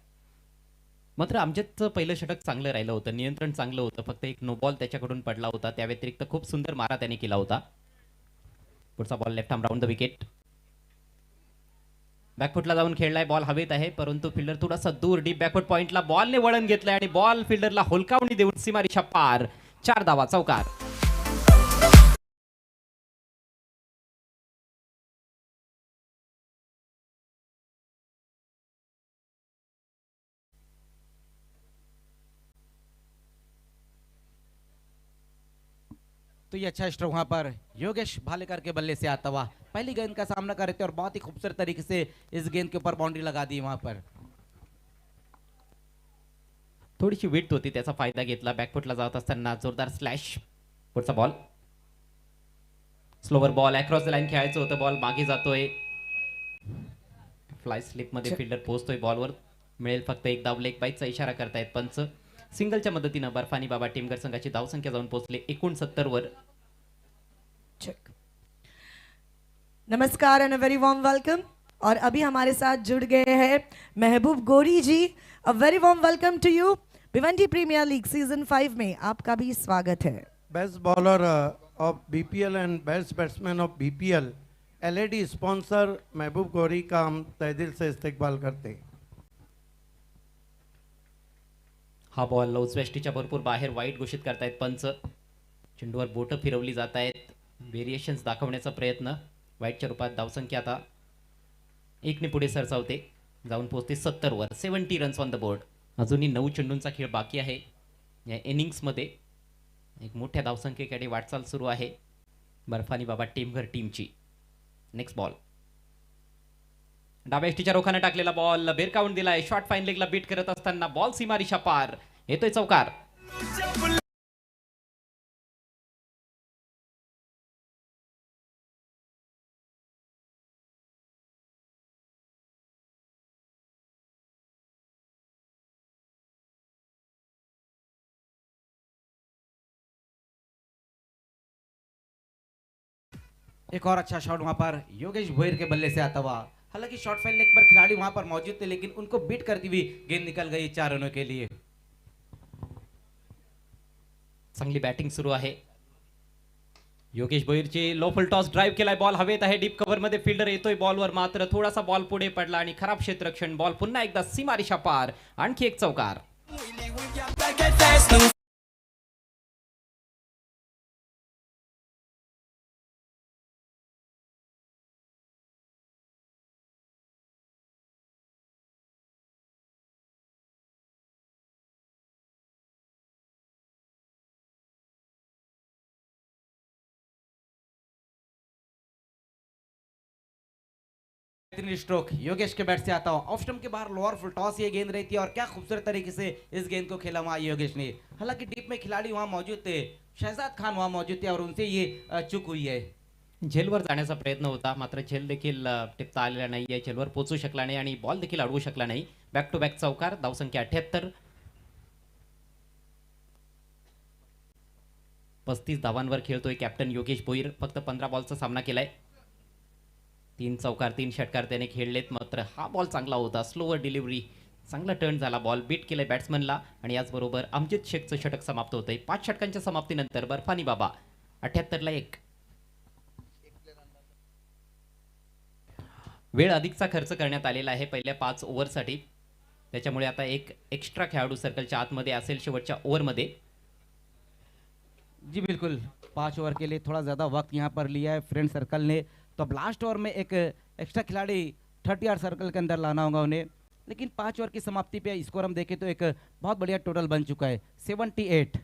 मात्र अमजदचं पहिलं षटक चांगलं राहिलं होतं, नियंत्रण चांगलं होतं, फक्त एक नो बॉल त्याच्याकडून पडला होता. त्या व्यतिरिक्त खूप सुंदर मारा त्याने केला होता. पुढचा ball left arm round the wicket. बॅकफुटला जाऊन खेळलाय, बॉल हवेत आहे, परंतु फिल्डर थोडासा दूर डीप बॅकफुट पॉइंटला बॉलने वळण घेतलंय आणि बॉल फिल्डरला हुलकावणी देऊन सीमारेषा पार. 4 धावा, चौकार. तो ये अच्छा स्ट्रोक वहां पर योगेश भालेकर के बल्ले से आता हुआ पहली गेंद का सामना कर रहे थे और बहुत ही खूबसूरत तरीके से इस गेंद के ऊपर बाउंड्री लगा दी वहां पर। थोडीशी विड्थ होती, त्याचा फायदा घेतला. बॅकफुटला जात असताना जोरदार स्लॅश. पुढचा ball slower ball across the line खेळायचं होतं, बॉल मागे जातोय. फ्लाय स्लिप मध्ये फिल्डर पोहोचतोय बॉलवर. मिळेल फक्त एक धाव. लेग बाईटचा इशारा करतायत पंच. सिंगलच्या मदतीनं बर्फानी बाबा टीमगर संघाची धावसंख्या जाऊन पोहोचले 69 वर. चेक। नमस्कार and a very warm welcome. और अभी हमारे साथ जुड़ गए हैं Mehboob Gori ji. A very warm welcome to you. Bhiwandi premier league season 5 में आपका भी स्वागत है। Best bowler of BPL and best batsman of BPL LED sponsor Mehboob Gauri का हम तहे दिल से इस्तकबाल करते हैं। हा बॉल उजव्या भरपूर बाहेर वाईट घोषित करतायत पंच. चेंडूवर बोटं फिरवली जात आहेत. व्हेरिएशन्स दाखवण्याचा प्रयत्न. वाईटच्या रूपात धावसंख्या आता 1 ने पुढे सरसावते, जाऊन पोहोचते 70 वर. 70 रन्स ऑन द बोर्ड. अजूनही 9 चेंडूंचा खेळ बाकी आहे या इनिंग्समध्ये. एक मोठ्या धावसंख्येकडे वाटचाल सुरू आहे बर्फानी बाबा टीमघर टीमची. नेक्स्ट बॉल डाव्या एष्टीच्या रोखाने टाकलेला बॉल बेरकावून दिलाय. शॉर्ट फाईन लेगला बीट करत असताना बॉल सीमारेषा पार. येतोय चौकार. एक और अच्छा शॉट वहां पर योगेश भोईर के बल्ले से आता हुआ। हालांकि शॉर्ट फाइल लेग पर खिलाड़ी वहां पर मौजूद थे, लेकिन उनको बीट करती हुई गेंद निकल गई 4 रनों के लिए। चांगली बॅटिंग सुरू आहे योगेश भोईरची. लो फुल टॉस ड्राईव्ह केलाय, बॉल हवेत आहे. डीप कव्हर मध्ये फिल्डर येतोय बॉलवर, मात्र थोडासा बॉल पुढे पडला आणि खराब क्षेत्ररक्षण. बॉल पुन्हा एकदा सीमारेषा पार. आणखी एक चौकार. स्ट्रोक योगेश के बैट से आता हो। ऑफ स्टंप के बाहर लोअर फुल टॉस ये गेंद रही थी और क्या खूबसूरत तरीके से इस गेंद को खेला वहां योगेश ने। हालांकि डीप में खिलाड़ी वहां मौजूद थे, शहजाद खान वहां मौजूद थे और उनसे ये चूक हुई है। झेलवर जाण्याचा प्रयत्न होता, मात्र झेल देखील टिपता आलेला नाहीये. झेलवर पोहोचू शकला नाही आणि बॉल देखील अडवू शकला नाही. बॅक टू बॅक चौकार. धावसंख्या 78. 35 धावांवर खेळतोय कॅप्टन योगेश भोईर. फक्त 15 बॉलचा सामना केलाय. 3 चौकार 3 षटकार त्याने खेळलेत, मात्र हा बॉल चांगला होता. स्लोवर डिलिव्हरी, चांगला टर्न झाला. बॉल बीट केलाय बॅट्समनला आणि याचबरोबर अमजित शेखचं षटक समाप्त होतंय. 5 षटकांच्या समाप्तीनंतर बर्फानी बाबा 78 ला 1. वेळ अधिकचा खर्च करण्यात आलेला आहे पहिल्या 5 ओव्हरसाठी. त्याच्यामुळे आता एक एक्स्ट्रा खेळाडू सर्कलच्या आतमध्ये असेल शेवटच्या ओव्हरमध्ये. जी बिल्कुल, 5 ओवर के लिए थोड़ा ज्यादा वक्त यहाँ पर लिया है फ्रेंड सर्कल ने। तो अब लास्ट ओवर में एक एक्स्ट्रा खिलाड़ी 30 यार्ड सर्कल के अंदर लाना होगा उन्हें। लेकिन 5 ओवर की समाप्ति पे स्कोर हम देखें तो एक बहुत बढ़िया टोटल बन चुका है 78।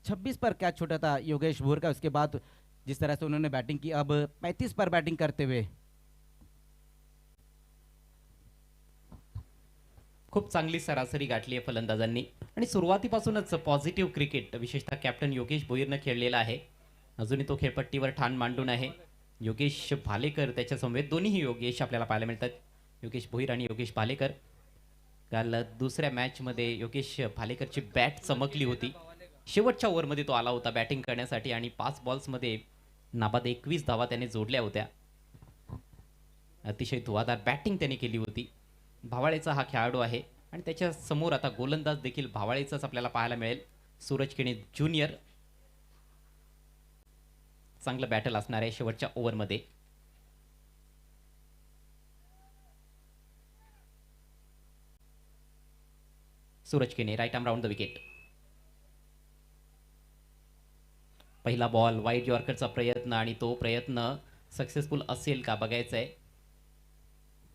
26 पर कैच छूटा था योगेश भोर का, उसके बाद जिस तरह से उन्होंने बैटिंग की, अब 35 पर बैटिंग करते हुए खूप चांगली सरासरी गाठली आहे फलंदाजांनी आणि सुरुवातीपासूनच पॉझिटिव्ह क्रिकेट विशेषतः कॅप्टन योगेश भोईरनं खेळलेला आहे. अजूनही तो खेळपट्टीवर ठाण मांडून आहे. योगेश भालेकर त्याच्या समवेत दोन्हीही योगेश आपल्याला पाहायला मिळतात. योगेश भोईर आणि योगेश भालेकर काल दुसऱ्या मॅचमध्ये योगेश भालेकरची बॅट चमकली होती. शेवटच्या ओव्हरमध्ये तो आला होता बॅटिंग करण्यासाठी आणि 5 बॉल्समध्ये नाबाद 21 धावा त्याने जोडल्या होत्या. अतिशय धुवाधार बॅटिंग त्याने केली होती. भावाळेचा हा खेळाडू आहे आणि त्याच्या समोर आता गोलंदाज देखील भावाळेचाच आपल्याला पाहायला मिळेल. सूरज केणे ज्युनियर चांगलं बॅटल असणार आहे शेवटच्या ओव्हरमध्ये. सूरज केने right arm round the wicket. पहिला बॉल वाईड यॉर्करचा प्रयत्न आणि तो प्रयत्न सक्सेसफुल असेल का बघायचं आहे.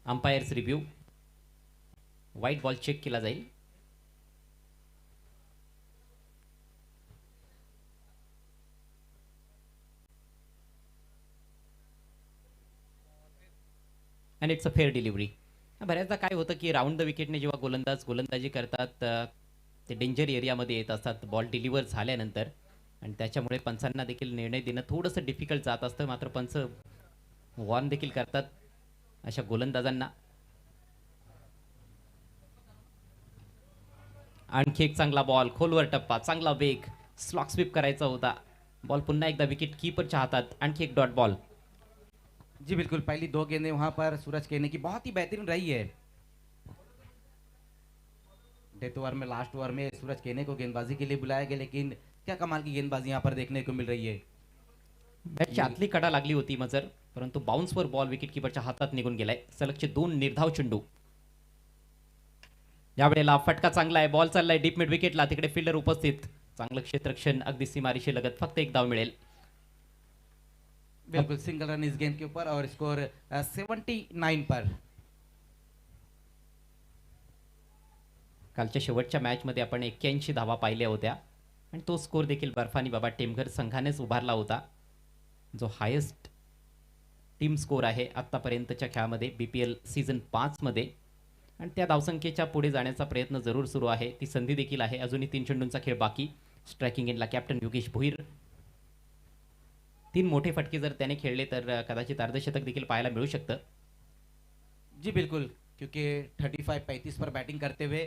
Umpires review. Wide ball check केला जाईल. And it's a fair delivery. बऱ्याचदा काय होतं की राऊंड द विकेटने जेव्हा गोलंदाजी करतात ते डेंजर एरियामध्ये येत असतात बॉल डिलिव्हर झाल्यानंतर आणि त्याच्यामुळे पंचांना देखील निर्णय देणं थोडंसं डिफिकल्ट जात असतं. मात्र पंच वॉर्न देखील करतात अशा गोलंदाजांना. आणखी एक चांगला बॉल खोलवर टप्पा चांगला वेग स्लॉक स्वीप करायचा होता. बॉल पुन्हा एकदा विकेट कीपरच्या हातात. आणखी एक डॉट बॉल. जी बिल्कुल, पहली 2 गेंदें वहां पर सूरज केने की बहुत ही बेहतरीन रही है. डेथ ओवर में लास्ट ओवर में सूरज केने को गेंदबाजी के लिए बुलाया गया, लेकिन क्या कमाल की गेंदबाजी यहाँ पर देखने को मिल रही है. बॅटची आतली कडा लागली होती मजर, परंतु बाउन्सवर बॉल विकेट कीपरच्या हातात निघून गेलाय. सलगचे 2 निर्धाव चेंडू. यावेळेला फटका चांगला आहे. बॉल चाललाय डीप मिड विकेटला. तिकडे फिल्डर उपस्थित. चांगलं क्षेत्ररक्षण अगदी सीमारेषे लगत. फक्त एक धाव मिळेल. बिल्कुल सिंगल रन इस गेंद के ऊपर और स्कोर 79 पर. कालच्या शेवटच्या मॅचमध्ये आपण 81 धावा पाहिल्या होत्या आणि तो स्कोर देखील बर्फानी बाबा टेमघर संघानेच उभारला होता, जो हायेस्ट टीम स्कोर आहे आत्तापर्यंतच्या खेळामध्ये BPL सीझन 5 मध्ये. आणि त्या धावसंख्येच्या पुढे जाण्याचा प्रयत्न जरूर सुरू आहे. ती संधी देखील आहे. अजूनही 3 चेंडूंचा खेळ बाकी. स्ट्रायकिंग एंडला कॅप्टन योगेश भोईर. 3 मोठे फटके जर त्याने खेळले तर कदाचित अर्धशतक देखील पाहायला मिळू शकतं. जी बिल्कुल, क्योंकि 35-35 पर बैटिंग करते हुए,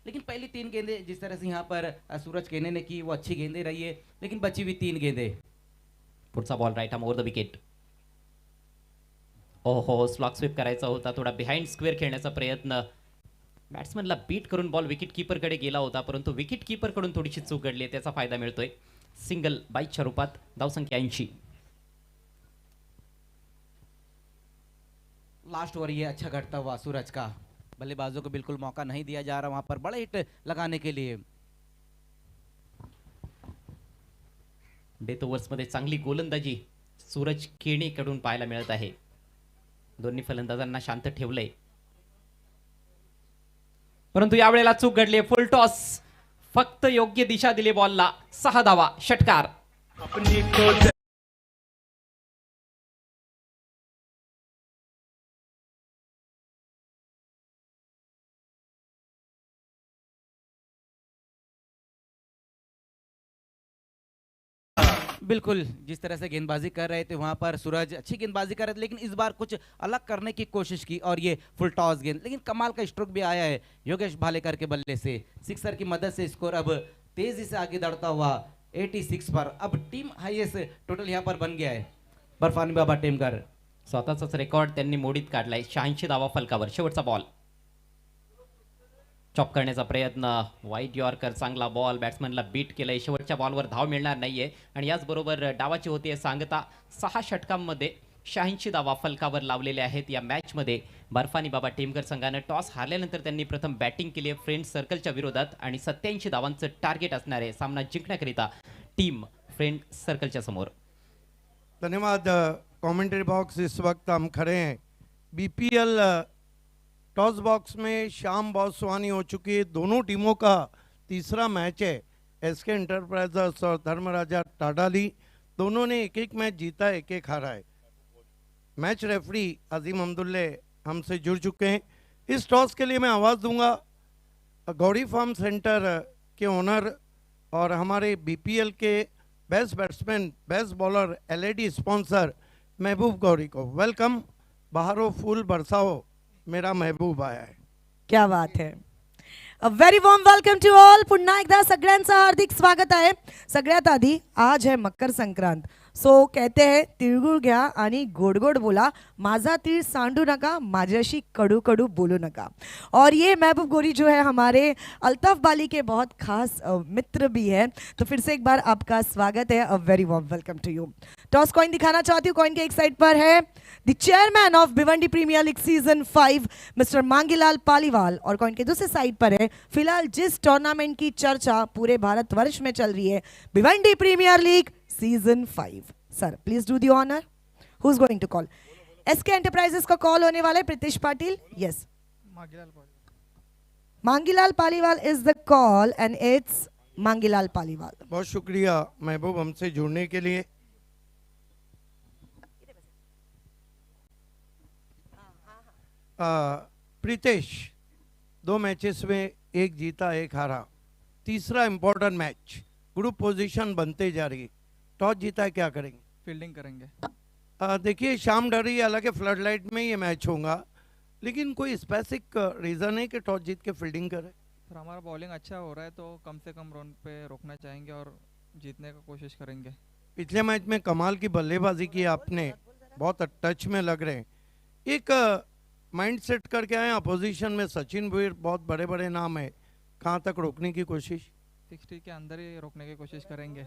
लेकिन पहली 3 गेंदें जिस तरह से यहाँ पर सूरज केने ने की वो अच्छी गेंदें रही है, लेकिन बची हुई 3 गेंदें. पुढचा ball right arm over the wicket. ओहो, स्लॉक स्वीप करायचा होता. थोडा बिहाइंड स्क्वेअर खेळण्याचा प्रयत्न. बॅट्समनला बीट करून बॉल विकेट कीपरकडे गेला होता, परंतु विकेट कीपरकडून थोडीशी चूक घडली. त्याचा फायदा मिळतोय. सिंगल बाईकच्या रूपात. धावसंख्या 80. लास्ट ओवर ये अच्छा घटता हुआ सूरज का. बल्लेबाजों को बिल्कुल मौका नहीं दिया जा रहा वहां पर बड़ा हिट लगाने के लिए. डेथ ओव्हर्समध्ये चांगली गोलंदाजी सूरज केणेकडून पाहायला मिळत आहे. दोन्ही फलंदाजांना शांत ठेवलंय, परंतु यावेळेला चूक घडली. Full toss. फक्त योग्य दिशा दिली बॉलला. 6 धावा. षटकार. बिल्कुल, जिस तरह से गेंदबाजी कर रहे थे वहां पर सूरज अच्छी गेंदबाजी कर रहे थे, लेकिन इस बार कुछ अलग करने की कोशिश की और ये फुल टॉस गेंद, लेकिन कमाल का स्ट्रोक भी आया है योगेश भालेकर के बल्ले से. सिक्सर की मदद से स्कोर अब तेजी से आगे बढ़ता हुआ 86 पर. अब टीम हाईएस्ट टोटल यहाँ पर बन गया है बर्फानी बाबा टेमघर. स्वतःचाच रेकॉर्ड त्यांनी मोडीत काढलाय. 86 धावा फलकावर. शेवटचा बॉल. चॉप करण्याचा प्रयत्न. White yorker. चांगला बॉल. बॅट्समनला बीट केलंय. शेवटच्या बॉलवर धाव मिळणार नाहीये आणि याचबरोबर डावाची होती सांगता. 6 षटकांमध्ये 86 धावा फलकावर लावलेल्या आहेत या मॅचमध्ये. बर्फानी बाबा टेमघर संघानं टॉस हारल्यानंतर त्यांनी प्रथम बॅटिंग केली आहे फ्रेंड सर्कलच्या विरोधात आणि 87 धावांचं टार्गेट असणार आहे सामना जिंकण्याकरिता टीम फ्रेंड सर्कलच्या समोर. धन्यवाद. कमेंट्री बॉक्स इस वक्त हम खड़े हैं BPL टॉस बॉक्स में. शाम बहुत सुहानी हो चुकी है. दोनों टीमों का तीसरा मैच है. SK एंटरप्राइजेस और धर्मराजा टाडाली दोनों ने 1-1 मैच जीता है, 1-1 हारा है. मैच रेफरी अजीम अब्दुल्ले हमसे जुड़ चुके हैं. इस टॉस के लिए मैं आवाज़ दूंगा गौरी फार्म सेंटर के ओनर और हमारे BPL के best batsman, best bowler, LED sponsor Mehboob Gauri को. वेलकम. बाहरों फूल बरसाओ, मेरा महबूब आया है. क्या बात है. A very warm welcome to all. पुन्हा एकदा सगळ्यांचं हार्दिक स्वागत आहे. सगळ्यात आधी आज है मकर संक्रांत. सो कहते हैं तिळगुळ घ्या आणि गोड गोड बोला. माझा तीळ सांडू नका, माझ्याशी कडू कडू बोलू नका. और ये महबूब गोरी जो है हमारे अल्ताफ बाली के बहुत खास मित्र भी है. तो फिर से एक बार आपका स्वागत है. A very warm welcome to you. Toss coin दिखाना चाहती हूँ. कॉइन के एक साइड पर है the chairman of Bhiwandi premier league season 5 mister Mangilal Paliwal, और कॉइन के दूसरे साइड पर है फिलहाल जिस टूर्नामेंट की चर्चा पूरे भारतवर्ष में चल रही है, Bhiwandi premier league season 5. Sir please do the honour. Who is going to call? SK enterprises का कॉल होने वाला है. Pritish Patil. Yes, Mangilal Paliwal is the call and it's Mangilal Paliwal. बहुत शुक्रिया महबूब हमसे जुड़ने के लिए. प्रीतेश, 2 मैचेस में एक जीता एक हारा. तीसरा इंपॉर्टेंट मैच, ग्रुप पोजीशन बनते जा रही. टॉस जीता है, क्या करेंगे? फील्डिंग करेंगे. देखिए शाम डर रही है, हालांकि फ्लड लाइट में ये मैच होगा, लेकिन कोई स्पेसिफिक रीज़न है कि टॉस जीत के फील्डिंग करे? सर हमारा बॉलिंग अच्छा हो रहा है तो कम से कम रन पे रोकना चाहेंगे और जीतने का कोशिश करेंगे. पिछले मैच में कमाल की बल्लेबाजी की आपने, बहुत टच में लग रहे हैं. एक माइंड सेट करके आए. अपोजिशन में सचिन भुईर, बहुत बड़े बड़े नाम है. कहाँ तक रोकने की कोशिश? 60 के अंदर ही रोकने की कोशिश करेंगे.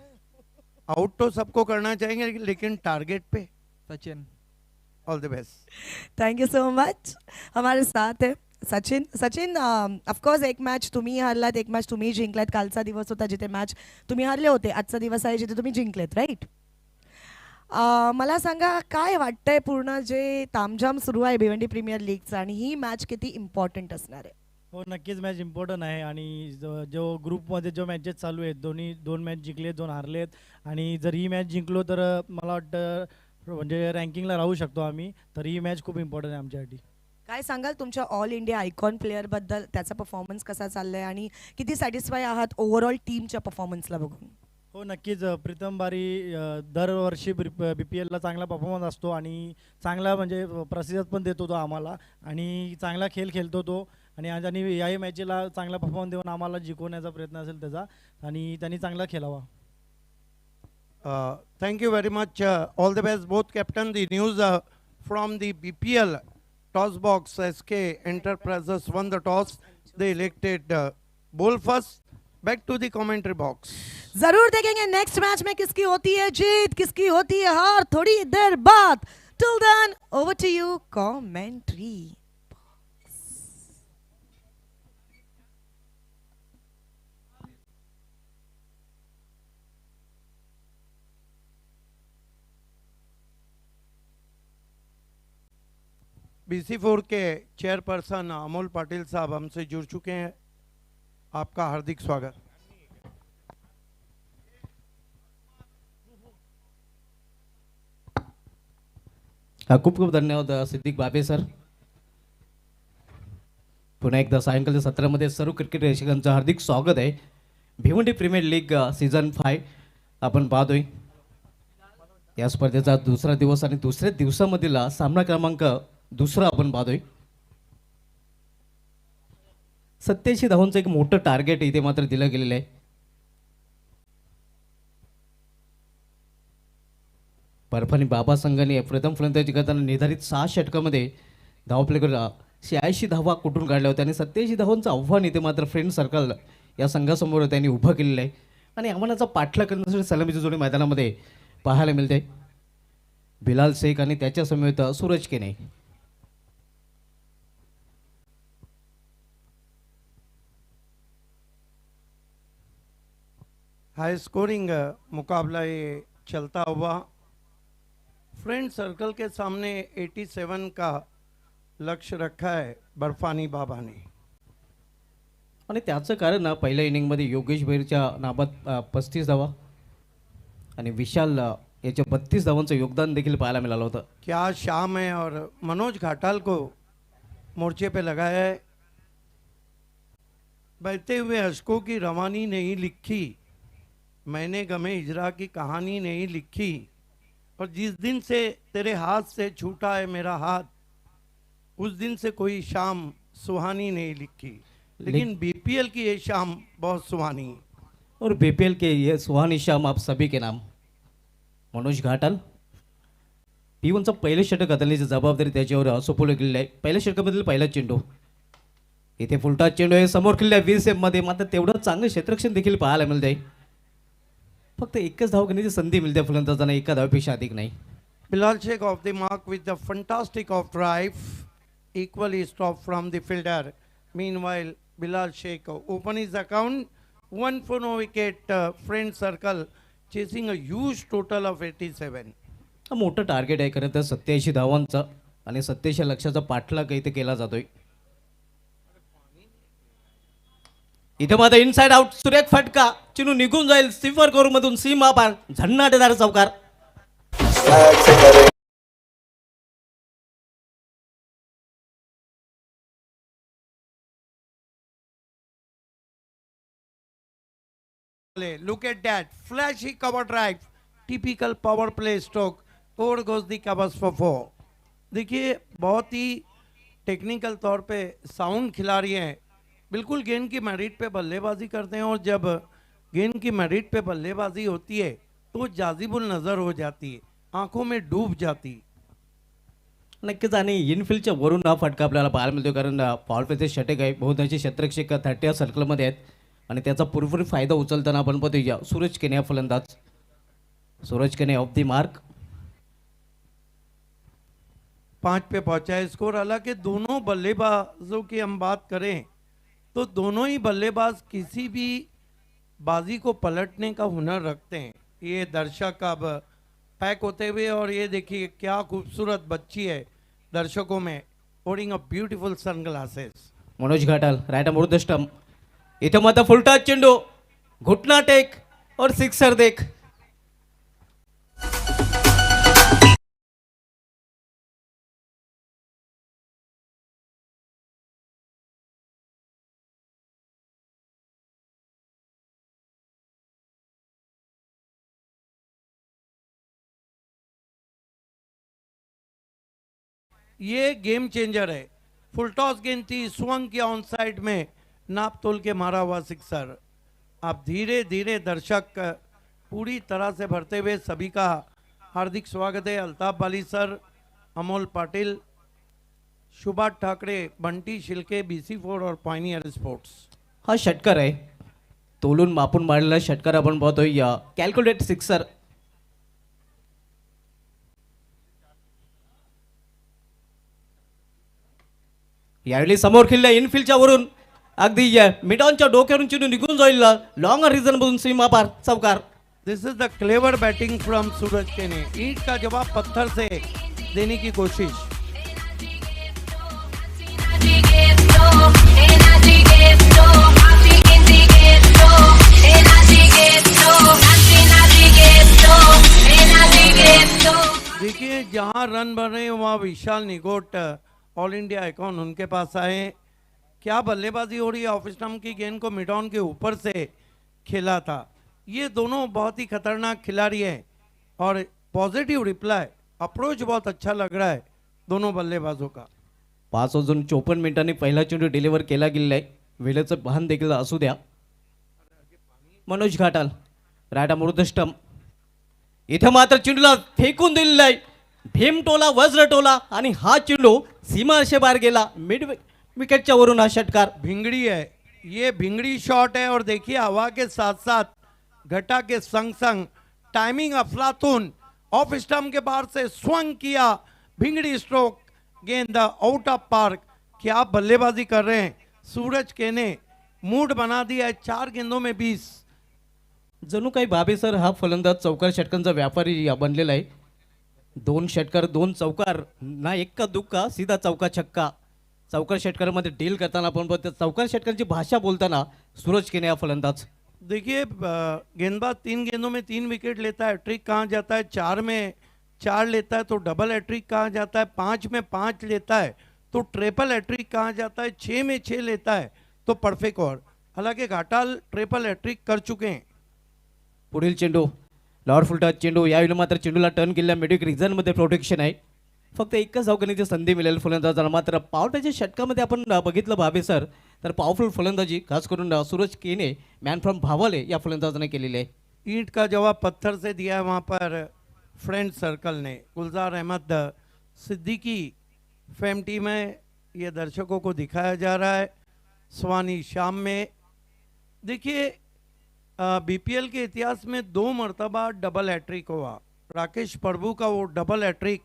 आउट तो सबको करना चाहेंगे, लेकिन टारगेट पे. Sachin. All the best. Thank you so much. हमारे साथ है सचिन. सचिन, ऑफकोर्स एक मॅच तुम्ही हारलात, एक मॅच तुम्ही जिंकलात. कालचा दिवस होता जिथे मॅच तुम्ही हारले होते, आजचा दिवस आहे जिथे तुम्ही जिंकलेत, राईट? मला सांगा काय वाटतंय, पूर्ण जे तामझाम सुरू आहे भिवंडी प्रीमियर लीगचा, आणि ही मॅच किती इम्पॉर्टंट असणार आहे? हो, नक्कीच मॅच इम्पॉर्टंट आहे. आणि जो ग्रुपमध्ये जो मॅचेस चालू आहेत, 2 मॅच जिंकले, 2 हारलेत. आणि जर ही मॅच जिंकलो तर मला वाटतं म्हणजे रँकिंगला राहू शकतो आम्ही. तर ही मॅच खूप इम्पॉर्टंट आहे आमच्यासाठी. काय सांगाल तुमच्या ऑल इंडिया आयकॉन प्लेअरबद्दल, त्याचा परफॉर्मन्स कसा चाललाय आणि किती सॅटिस्फाय आहात ओव्हरऑल टीमच्या परफॉर्मन्सला बघून? हो, नक्कीच. प्रीतम बारी दरवर्षी BPLला चांगला परफॉर्मन्स असतो आणि चांगला म्हणजे प्रसिद्ध पण देतो तो आम्हाला, आणि चांगला खेळ खेळतो तो. आणि आज आणि याही मॅचला चांगला परफॉर्मन्स देऊन आम्हाला जिंकवण्याचा प्रयत्न असेल त्याचा, आणि त्यांनी चांगला खेळावा. Thank you very much. All the best, both captain. The news from the BPL toss box, SK Enterprises won the toss. They elected bowl first. Back to the commentary box. जरूर देखेंगे नेक्स्ट मैच में किसकी होती है जीत, किसकी होती है हार, थोड़ी देर बाद. Till then over to you commentary. BC4 के चेयरपर्सन अमोल पाटिल साहब हमसे जुड़ चुके हैं. आपका हार्दिक स्वागत. खूप खूप धन्यवाद सिद्दीक बाबे सर. पुन्हा एकदा सायंकाळच्या सत्रामध्ये सर्व क्रिकेट रसिकांचं हार्दिक स्वागत आहे. भिवंडी प्रीमियर लीग सीझन 5 आपण पाहतोय. या स्पर्धेचा दुसरा दिवस आणि दुसऱ्या दिवसामधील सामना क्रमांक दुसरा आपण पाहतोय. 87 धावांचं एक मोठं टार्गेट इथे मात्र दिलं गेलेलं आहे. बर्फानी बाबा संघाने प्रथम फलंदाजी करताना निर्धारित 6 षटकामध्ये धावप्ले करून 86 धावा कुठून काढल्या होत्या, आणि 87 धावांचं आव्हान इथे मात्र फ्रेंड सर्कल या संघासमोर त्यांनी उभं केलेलं आहे. आणि आव्हानाचा पाठलाग करण्यासाठी सलामीची जोडी मैदानामध्ये पाहायला मिळते. बिलाल शेख आणि त्याच्या समेत सूरज केने. हाई स्कोरिंग मुकाबला ये चलता हुआ. फ्रेंड सर्कल के सामने 87 का लक्ष्य रखा है बर्फानी बाबा ने. आणि त्याचं कारण ना पहिल्या इनिंगमध्ये योगेश भैरच्या नाबाद 35 धावा आणि विशाल याच्या 32 धावांचं योगदान देखील पाहायला मिळालं होतं. क्या शाम है, और मनोज घाटाल को मोर्चे पे लगाया है. बहते हुए अशकों की रवानी नहीं लिखी, मैंने गमे हिजरा की कहानी नहीं लिखी, और जिस दिन से तेरे हाथ से छूटा है मेरा हाथ, उस दिन से कोई शाम सुहानी नहीं लिखी. लेकिन बीपीएल की ये शाम बहुत सुहानी है। और बीपीएल के ये सुहानी शाम आप सभी के नाम. मनोज घाटाल P1चं पहिलं षटक घालण्याची जबाबदारी त्याच्यावर सोपवली गेलेली आहे. पहिल्या षटकामधील पहिला चेंडू इथे फुलटा चेंडू आहे समोर केलेल्या 20 मध्ये. मात्र तेवढं चांगलं क्षेत्ररक्षण देखील पाहायला मिळते. फक्त एकच धाव घेण्याची संधी मिळते फलंदाजांना, एका धावेपेक्षा अधिक नाही. Bilal Sheikh off the mark with the fantastic off drive, equally stopped from the fielder. Meanwhile, Bilal Sheikh open his account, 1 for no wicket, friend circle, chasing a huge total of 87. हा मोठं target आहे खरं तर 87 धावांचा आणि 87 लक्षाचा पाठलाग इथे केला जातोय. इथे मात्र इनसाइड आउट सुरेख फटका, चिनू निघून जाईल सिफर कोर मधून सीमा पार, झन्नाटेदार चौकार. Look at that, flashy cover drive, typical power play stroke, over goes the covers for 4. देखिए बहुत ही टेक्निकल तौर पे साउंड खिलाड़ी हैं, बिल्कुल गेंद की मेरिट पे बल्लेबाजी करते हैं और जब गेंद की मेरिट पे बल्लेबाजी होती है तो जाजिबुल नज़र हो जाती है, आंखों में डूब जाती है. नक्कीच आणि इनफिल्डच्या वरून हा फटका आपल्याला पाहायला मिळतो कारण पॉवर प्लेचे षटक आहे. बहुतांशी क्षेत्ररक्षक 30 सर्कलमध्ये आहेत आणि त्याचा पुरेपूर फायदा उचलताना आपण पाहतो सूरज केने हा फलंदाज. सूरज केने ऑफ द मार्क. 5 पे पहुंचा है स्कोर. हालांकि दोनों बल्लेबाजों की हम बात करें तो दोनों ही बल्लेबाज किसी भी बाजी को पलटने का हुनर रखते हैं. ये दर्शक अब पैक होते हुए और ये देखिए क्या खूबसूरत बच्ची है दर्शकों में, ओडिंग a beautiful sunglasses. Manoj Ghatal right अमोर द स्टंप. इथे मात्र फुलटा चेंडू, घुटना टेक और सिक्सर देख. ये गेम चेंजर है. फुल टॉस गेंद थी, स्वंग किया ऑन साइड में, नाप तोल के मारा हुआ सिक्सर. आप धीरे धीरे दर्शक पूरी तरह से भरते हुए सभी का हार्दिक स्वागत है. अल्ताफ बाली सर, अमोल पाटिल, सुभाष ठाकरे, बंटी शिल्के, BC4 और पायनियर स्पोर्ट्स. हा षटकार आहे, तोलून मापून मारलेला षटकार आपण पाहतोय. Calculate sixer. यावेळी समोर खिल्ल्या इनफिल्डच्या वरून अगदी मिडॉनच्या डोक्यावरून चेंडू निघून जाईल लॉंग रिझन मधून सीमा पार चौकार. This is the clever batting from Suraj Kene. ईंट का जवाब पत्थर से देने की कोशिश. देखिए जहां रन बन रहे हैं वहां विशाल निगोट ऑल इंडिया आइकॉन उनके पास आए. क्या बल्लेबाजी हो रही है. ऑफ स्टंप की गेंद को मिडॉन के ऊपर से खेला था. ये दोनों बहुत ही खतरनाक खिलाड़ी हैं और पॉजिटिव रिप्लाई, अप्रोच बहुत अच्छा लग रहा है दोनों बल्लेबाजों का. 5:54 मिनिटांनी पहिला चेंडू डिलिव्हर केला गेलेला आहे. वेळेचं भान देखील असू द्या. मनोज घाटाल राइट अमोर द स्टंप. इथे मात्र चेंडूला फेकून दिलेला आहे. भीमटोला वज्रटोला आणि हा चेंडू सीमा बाहेर गेला. मिड विकेटच्या वरून हा षटकार. भिंगड़ी है, ये भिंगड़ी शॉट है और देखिए हवा के साथ साथ घटा के संग संग टाइमिंग अफलातून. ऑफ स्टंप के बाहर से स्वंग किया, भिंगड़ी स्ट्रोक, गेंद आउट ऑफ पार्क. क्या बल्लेबाजी कर रहे हैं सूरज केने. मूड बना दिया है. 4 गेंदों में 20. जणू काही बाबे सर हा फलंदाज चौकार षटकांचा व्यापारी बनलेला आहे. 2 षटकार 2 चौकार, ना एक्का दुक्का सीधा चौका छक्का. चौकार षटकारामध्ये डील करताना आपण बघतो चौकार षटकांची भाषा बोलताना सूरज केने हा फलंदाज. देखिए गेंदबाज 3 गेंदों में 3 विकेट लेता है. ट्रिक कहाँ जाता है. 4 में 4 लेता है तो डबल हैट्रिक कहाँ जाता है. 5 में 5 लेता है तो ट्रिपल हैट्रिक कहाँ जाता है. 6 में 6 लेता है तो परफेक्ट ओवर. हालांकि घाटाल ट्रिपल हैट्रिक कर चुके हैं. पुढील चेंडू लॉर्ड फुलटा चेंडू. यावेळी मात्र चेंडूला टर्न केलेल्या मिडिक रिझनमध्ये प्रोटेक्शन आहे. फक्त एकच धावगणीची संधी मिळेल फलंदाजाला. मात्र पावटाच्या षटकामध्ये आपण बघितलं भावे सर, तर पॉवरफुल फलंदाजी खास करून सूरज केने मॅन फ्रॉम भावाले या फलंदाजाने केलेली आहे. ईंट का जवाब पत्थर से दिया है वहाँ पर फ्रेंड सर्कल ने. गुलजार अहमद सिद्दीकी फेम टीम है, ये दर्शकों को दिखाया जा रहा है. स्वानी शाम में देखिए बीपीएल के इतिहास में 2 मरतबा डबल हैट्रिक हुआ. राकेश प्रभु का वो डबल हैट्रिक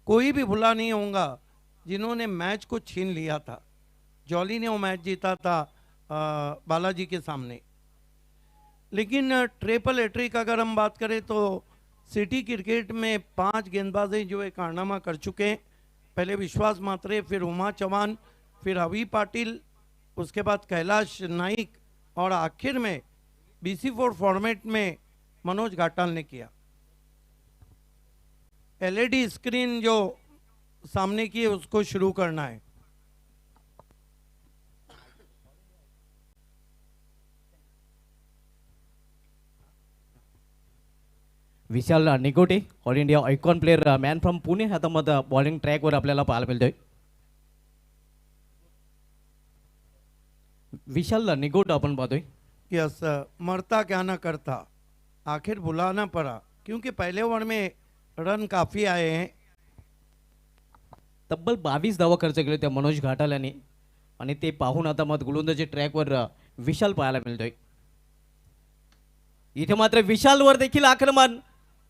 कोई भी भुला नहीं होगा, जिन्होंने मैच को छीन लिया था. जॉली ने वो मैच जीता था बालाजी के सामने. लेकिन ट्रिपल हैट्रिक अगर हम बात करें तो सिटी क्रिकेट में 5 गेंदबाजें जो है कारनामा कर चुके हैं. पहले विश्वास मात्रे, फिर उमा चौहान, फिर अवी पाटिल, उसके बाद कैलाश नाइक और आखिर में BC4 फॉर्मेट में मनोज घाटाल ने किया. LED स्क्रीन जो सामने की है उसको शुरू करना है. Vishal Nigote all India icon player man from Pune आता मग बॉलिंग ट्रॅकवर आपल्याला पाहायला मिळतोय. विशाल निगोट आपण पाहतोय. यस, मरता क्या ना करता, आखिर बुलाना पड़ा क्योंकि पहले ओवर में रन काफ़ी आए हैं. तब्बल 22 धावा खर्च केले त्या मनोज घाटाल यांनी आणि ते पाहून आता मग गोलंदाजी ट्रॅकवर विशाल पाहायला मिळतोय. इथे मात्र विशालवर देखील आक्रमण,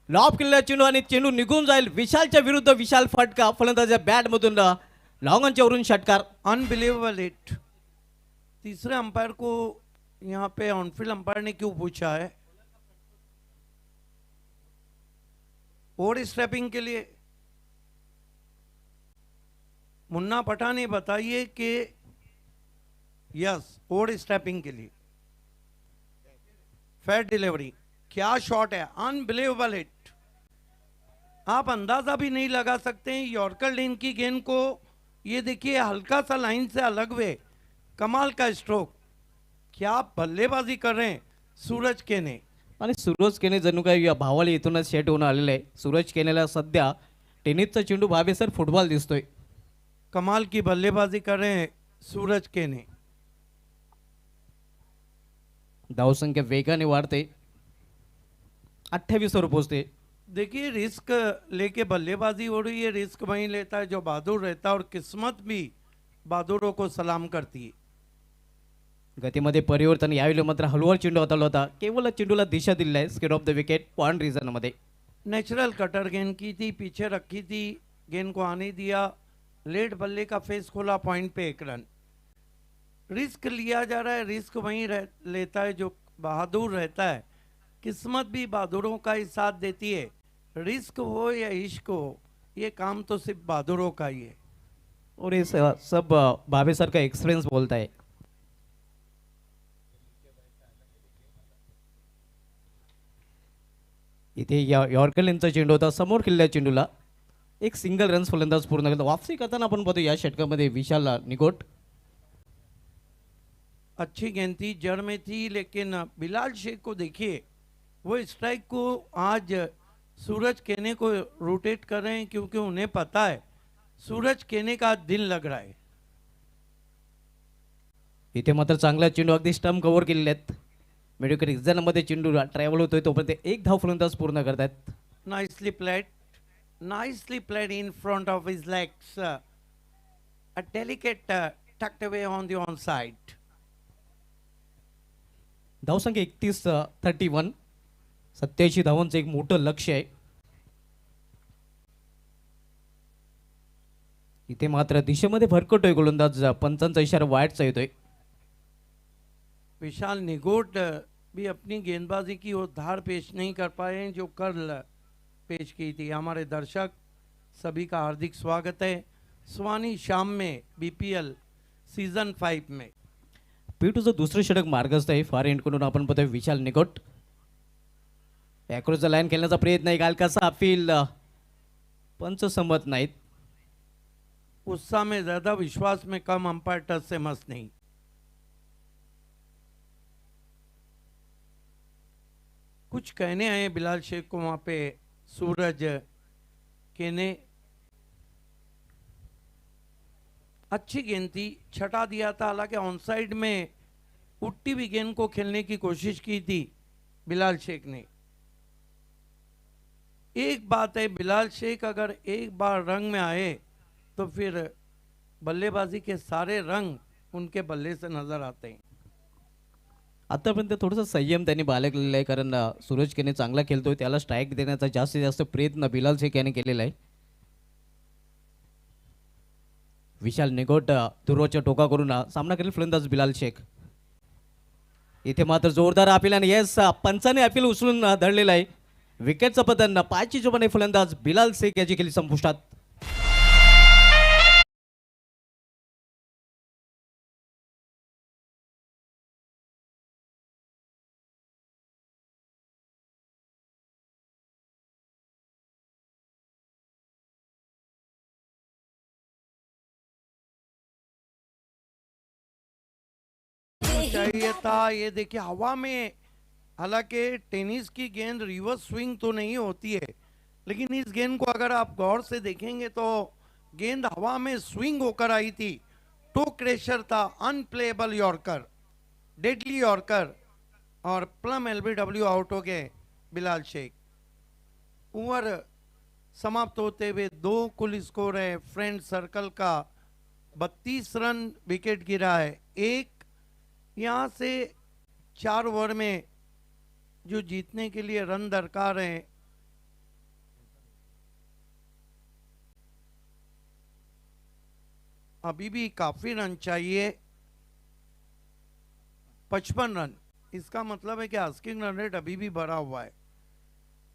लॉब केलेला चेंडू आणि चेंडू निघून जाईल. विशालच्या विरुद्ध विशाल फटका, फलंदाजाच्या बॅटमधून लॉंगॉनच्या वरून षटकार. Unbelievable it. तीसरे अंपायर को यहाँ पे ऑनफील्ड अंपायर ने क्यों पूछा है? ओवर स्टेपिंग के लिए मुन्ना पठान ने बताइए कि यस, ओवर स्टेपिंग के लिए फेयर डिलीवरी. क्या शॉट है, अनबिलीवेबल इट. आप अंदाजा भी नहीं लगा सकते हैं यॉर्कर लेन की गेंद को. ये देखिए हल्का सा लाइन से अलग वे, कमाल का स्ट्रोक. क्या बल्लेबाजी कर रहे हैं सूरज केने. आणि सूरज केने जणू काही या भावाला इथूनच सेट होऊन आलेलं आहे. सूरज केनेला सध्या टेनिसचा चेंडू भावे सर फुटबॉल दिसतोय. कमाल की बल्लेबाजी कर रहे हैं सूरज केने. धावसंख्या वेगाने वाढते, 28 वर पोहोचते. देखिए रिस्क लेके बल्लेबाजी हो रही है, रिस्क वहीं लेता है जो बहादुर रहता है और किस्मत भी बहादुरों को सलाम करती है. गतीमध्ये परिवर्तन, यावेळी मात्र हलवार चेंडू हाताळला होता. केवळ चेंडूला दिशा दिली आहे. Skid of the wicket point reason मध्ये. नेचुरल कटर गेंद की थी, पीछे रखी थी, गेंद को आने दिया, लेट बल्ले का फेस खोला, पॉइंट पे 1 रन. रिस्क लिया जा रहा है, रिस्क वहीं लेता है जो बहादुर रहता है. किस्मत भी बहादुरों का ही साथ देती है. रिस्क हो या इश्क हो, ये काम तो सिर्फ बहादुरों का ही है. और ये सब भावे सर का एक्सपिरियंस बोलता है. इथे यॉर्कर लेनचा चेंडू होता. समोर केलेल्या चेंडूला एक सिंगल रन्स फलंदाज पूर्ण करतो. वापसी करताना आपण पाहतो या षटकामध्ये विशाल निगोट. अच्छी गेंद थी, जड़ में थी, लेकिन बिलाल शेख को देखिए, वो स्ट्राइक को आज सूरज केने को रोटेट कर रहे हैं क्योंकि उन्हें पता है सूरज केने का दिल लग रहा है. इथे मात्र चांगला चेंडू अगदी स्टंप कव्हर केलेले आहेत. मेडिकल रिझनमध्ये चेंडू ट्रॅव्हल होतोय तोपर्यंत 1 धाव फलंदाज पूर्ण करतात. Nicely played, nicely played in front of his legs. A delicate tucked away on the onside. धावसंख्या 31 87 धावांचं एक मोठं लक्ष्य आहे. इथे मात्र दिशेमध्ये भरकटतोय गोलंदाज. पंचांचा इशारा वाईटचा येतोय. विशाल निगोट भी अपनी गेंदबाजी की वो धार पेश नहीं कर पाए हैं जो कल पेश की थी. हमारे दर्शक सभी का हार्दिक स्वागत है स्वानी शाम में BPL सीजन 5 में. पीटूचं दुसरं षटक मार्गस्थ आहे. फार एंडकडून आपण पाहतोय विशाल निगोट. अॅक्रोचा लाईन खेळण्याचा प्रयत्न आहे. कसा अपील पंच संमत नाहीत. उत्साह में ज़्यादा, विश्वास में कम, अंपायर टच से मस नहीं. कुछ कहने आए बिलाल शेख को वहाँ पे सूरज केने. अच्छी गेंद थी, छटा दिया था। हालांकि ऑन साइड में उठती भी गेंद को खेलने की कोशिश की थी बिलाल शेख ने। एक बात है, बिलाल शेख अगर एक बार रंग में आए तो फिर बल्लेबाजी के सारे रंग उनके बल्ले से नजर आते हैं। आतापर्यंत थोडंसं संयम त्यांनी बाळगलेला आहे, कारण सूरज केने चांगला खेळतोय, त्याला स्ट्राईक देण्याचा जास्तीत जास्त प्रयत्न बिलाल शेख याने केलेला आहे. विशाल निगोट दुर्वाच्या टोका करून सामना करेल फलंदाज बिलाल शेख. इथे मात्र जोरदार अपील आणि येस पंचाने अपील उचलून धरलेला आहे. विकेटचं पतन 5 चुकीने फलंदाज बिलाल शेख याची केली संपुष्टात. चाहिए था। ये देखिए हवा में, हालांकि टेनिस की गेंद रिवर्स स्विंग तो नहीं होती है, लेकिन इस गेंद को अगर आप गौर से देखेंगे तो गेंद हवा में स्विंग होकर आई थी। टो क्रेशर था, अनप्लेएबल यॉर्कर, डेडली यॉर्कर, और प्लम एलबीडब्ल्यू आउट हो गए बिलाल शेख। ओवर समाप्त होते हुए 2 कुल स्कोर है फ्रेंड सर्कल का। 32 रन विकेट गिरा है। एक यहाँ से 4 ओवर में जो जीतने के लिए रन दरकार हैं, अभी भी काफी रन चाहिए। 55 रन, इसका मतलब है कि आस्किंग रन रेट अभी भी बढ़ा हुआ है।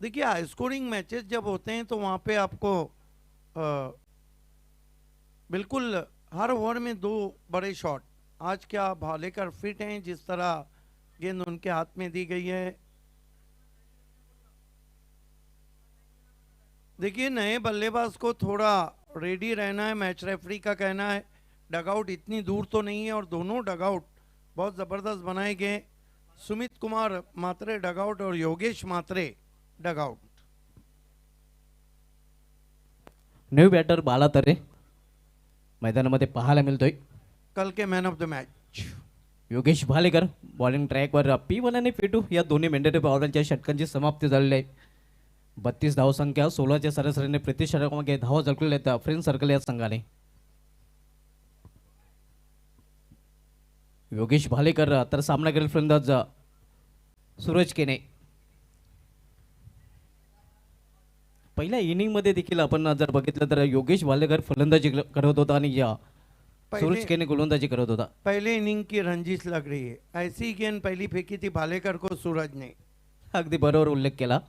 देखिए हाई स्कोरिंग मैचेस जब होते हैं तो वहां पे आपको बिल्कुल हर ओवर में 2 बड़े शॉट। आज क्या भालेकर फिट हैं, जिस तरह गेंद उनके हाथ में दी गई है। देखिए नए बल्लेबाज को थोड़ा रेडी रहना है। मैच रेफरी का कहना है डगआउट इतनी दूर तो नहीं है, और दोनों डगआउट बहुत जबरदस्त बनाए गए। सुमित कुमार मात्रे डगआउट और योगेश मात्रे डगआउट। न्यू बॅटर बाला तरे मैदानामध्ये पाहायला मिळतोय. कल के man of the match Yogesh Bhalekar bowling ट्रॅकवर P1 आणि P2 या दोन्ही मेंढरे बॉलरच्या षटकांची समाप्ती झालेली आहे. 32 धावसंख्या, 16च्या सरासरीने प्रति षटकामागे धावा झळकलेल्या आहेत फ्रेंड सर्कल या संघाने. योगेश भालेकर तर सामना करेल फलंदाज सूरज केने. पहिल्या इनिंग मध्ये देखील आपण जर बघितलं तर योगेश भालेकर फलंदाजी करत होता आणि सूरज केने गोलंदाजी करत होता. पहले इनिंग की रंजिश लग रही है। ऐसी गेंद पहली फेंकी थी भालेकर को सूरज ने। अगदी बरोबर उल्लेख केला.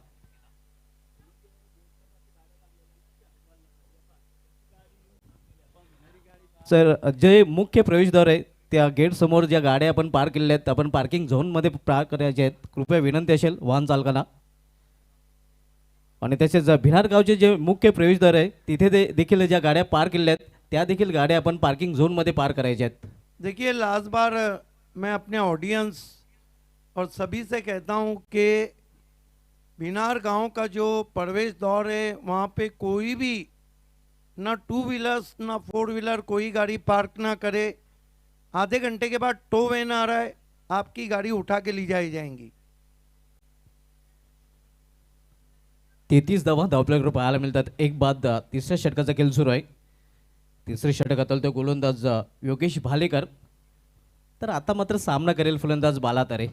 सर जे मुख्य प्रवेशद्वार आहे त्या गेट समोर ज्या गाड्या आपण पार्क केलेल्या आहेत, आपण पार्किंग झोन मध्ये पार्क करायच्या आहेत. कृपया विनंती असेल वाहन चालकांना. आणि तसेच भिनार गावचे जे मुख्य प्रवेशद्वार आहे तिथे देखील ज्या गाड्या पार्क केलेल्या आहेत त्या देखील गाड्या आपण पार्किंग झोन मध्ये पार्क करायच्या आहेत. देखिए लास्ट बार मैं अपने ऑडियंस और सभी से कहता हूं कि बिनार गांव का जो प्रवेश द्वार है वहां पे कोई भी ना 2 व्हीलर्स ना 4 व्हीलर कोई गाड़ी पार्क ना करे। आधे घंटे के बाद टो वैन आ रहा है, आपकी गाड़ी उठा के ली जाएंगी। 33 धावा धावपल्याकडे पाहायला मिळतात. एक बाद तिसऱ्या षटकाचा खेळ सुरू आहे. तिसरे षटक हाताळतोय गोलंदाज योगेश भालेकर. तर आता मात्र सामना करेल फलंदाज बाला तरे.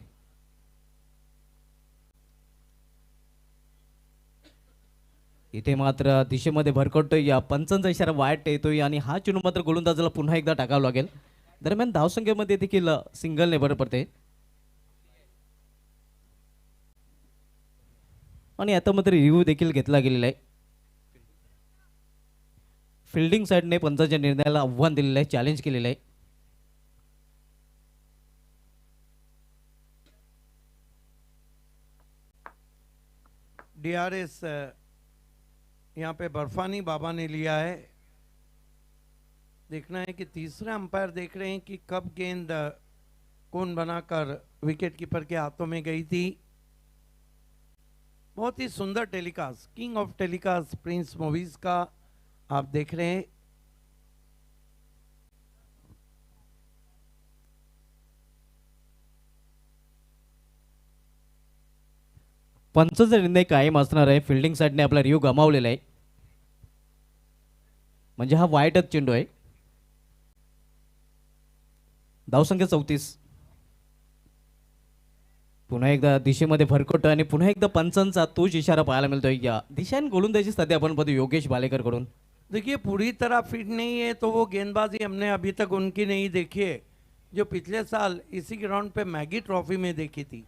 इथे मात्र दिशेमध्ये भरकटतोय, या पंचांचा इशारा वाईट येतोय आणि हा चेंडू मात्र गोलंदाजाला पुन्हा एकदा टाकावा लागेल. दरम्यान धावसंख्येमध्ये देखील सिंगलने भर पडते. आणि आता मात्र रिव्ह्यू देखील घेतला गेलेला आहे. फिल्डिंग साइडने पंचाच्या निर्णयाला आव्हान दिलेलं आहे, चॅलेंज केलेलं आहे. DRS यहाँ पे बर्फानी बाबा ने लिया है। देखना है कि तीसरा अंपायर देख रहे हैं कि कब गेंद कौन बनाकर विकेट कीपर के हाथों में गई थी। बहुत ही सुंदर telecast, king of telecast Prince movies का आप देख रहे हैं। पंचाचा निर्णय कायम असणार आहे. फिल्डिंग साईडने आपला रिव्ह्यू गमावलेला आहे, म्हणजे हा वाईटच चेंडू आहे. धावसंख्या 34. पुन्हा एकदा दिशेमध्ये भरकट आणि पुन्हा एकदा पंचांचा तोच इशारा पाहायला मिळतोय. या दिशान गोलंदाजी सध्या आपण पाहतो योगेश भालेकर कडून. देखिए पूरी तरह फिट नहीं है तो वो गेंदबाजी हमने अभी तक उनकी नहीं देखी है जो पिछले साल इसी ग्राउंड पे मैगी ट्रॉफी में देखी थी.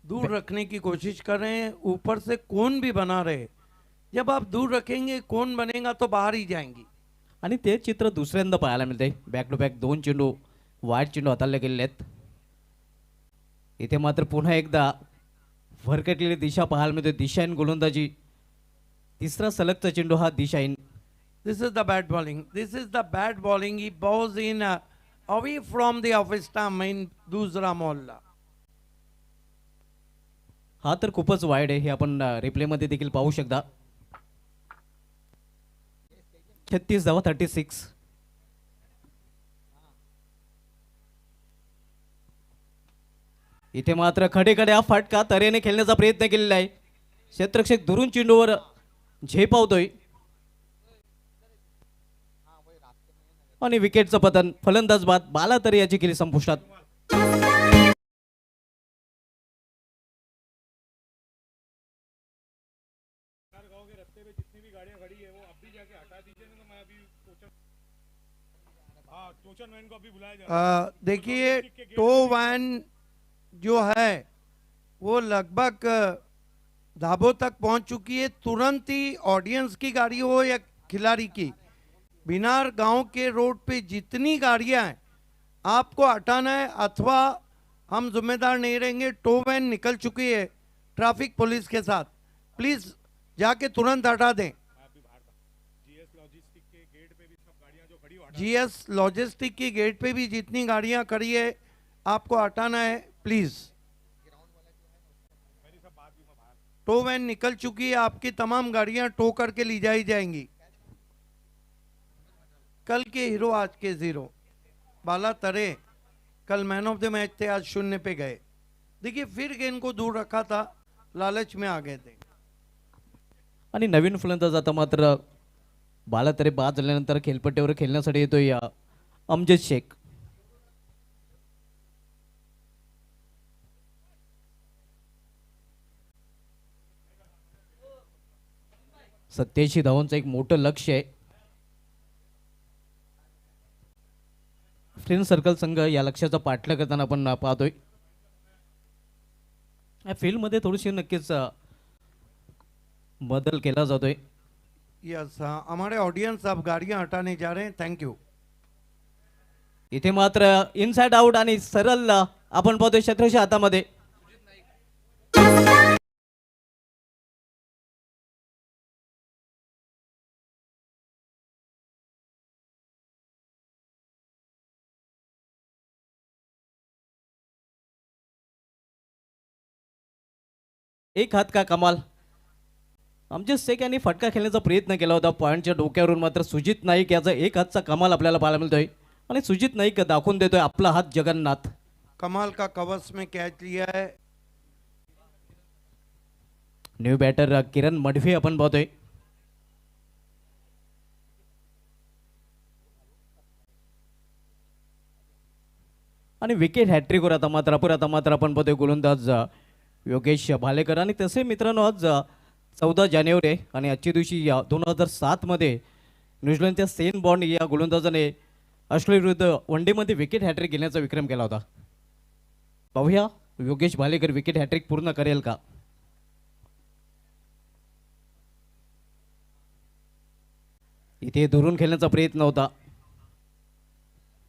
दूर रखने की कोशिश कर रहे हैं, ऊपर से कोन भी बना रहे. जब आप दूर रखेंगे कोन बनेगा तो बाहर ही जाएंगी. आणि ते चित्र दुसऱ्यांदा पाहायला मिळते. बॅक टू बॅक 2 चेंडू वाईट चेंडू हाताळले गेलेले आहेत. इथे मात्र पुन्हा एकदा भरकटलेली दिशा पाहायला मिळते. दिशाहीन गोलंदाजी. तिसरा सलगचा चेंडू हा दिशाहीन. This is the bad bowling. This is the bad bowling. He bows in away from the office stump in दूसरा मोहल्ला. हा तर खूपच वाईट आहे. हे आपण रिप्लेमध्ये देखील पाहू शकता. 36 धावा 36. इथे मात्र खडे हा फटका तऱ्हेने खेळण्याचा प्रयत्न केलेला आहे. क्षेत्ररक्षक दुरून चेंडूवर झेपावतोय आणि विकेटचं पतन. फलंदाज बाद बाला तरे याची केली संपुष्टात. देखिए टो वैन जो है वो लगभग धाबों तक पहुंच चुकी है. तुरंत ही ऑडियंस की गाड़ी हो या खिलाड़ी की, बिनार गांव के रोड पे जितनी गाड़ियां हैं आपको हटाना है अथवा हम जिम्मेदार नहीं रहेंगे. टो वैन निकल चुकी है ट्रैफिक पुलिस के साथ. प्लीज जाके तुरंत हटा दें. जीएस लॉजिस्टिक की गेट पे भी जितनी गाड़ियां खड़ी है आपको हटाना है प्लीज. टो वैन निकल चुकी है. आपकी तमाम गाड़ियां टो करके ली जाएंगी. कल के हीरो आज के जीरो. बाला तरे कल मैन ऑफ द मैच थे, आज 0 पे गए. देखिए फिर गेंद को दूर रखा था, लालच में आ गए थे. आणि नवीन फलंदाज आता मात्र बाला तरे बाद झाल्यानंतर खेळपट्टीवर खेळण्यासाठी येतोय अमजद शेख. सत्याऐंशी धावांचं एक मोठं लक्ष आहे. फ्रेंड सर्कल संघ या लक्ष्याचा पाठलाग करताना आपण पाहतोय. या फील्डमध्ये थोडीशी नक्कीच बदल केला जातोय. यस हमारे ऑडियंस अब गाड़ियां हटाने जा रहे हैं. Thank you. इथे मात्र इनसाइड आउट आणि सरळ आपण पाहतोय शत्रूच्या हातामध्ये. एक हात का कमाल. अमजद शेख यांनी फटका खेळण्याचा प्रयत्न केला होता. पॉईंटच्या डोक्यावरून मात्र सुजित नाईक याचा एक हातचा कमाल आपल्याला पाहायला मिळतोय आणि सुजित नाईक दाखवून देतोय आपला हात जगन्नाथ. कमाल का कवच में कैच लिया है. न्यू बॅटर किरण मडवी आपण पाहतोय. आणि विकेट हॅट्रिकवर आता मात्र आपण पाहतोय गोलंदाज योगेश भालेकर. आणि तसे मित्रांनो आज 14 जानेवारी आहे आणि आजच्या दिवशी 2007 मध्ये न्यूझीलंडच्या सेन बॉन्ड या गोलंदाजाने ऑस्ट्रेलिया विरुद्ध वनडेमध्ये विकेट हॅट्रिक घेण्याचा विक्रम केला होता. पाहूया योगेश भालेकर विकेट हॅट्रिक पूर्ण करेल का. इथे धरून खेळण्याचा प्रयत्न होता.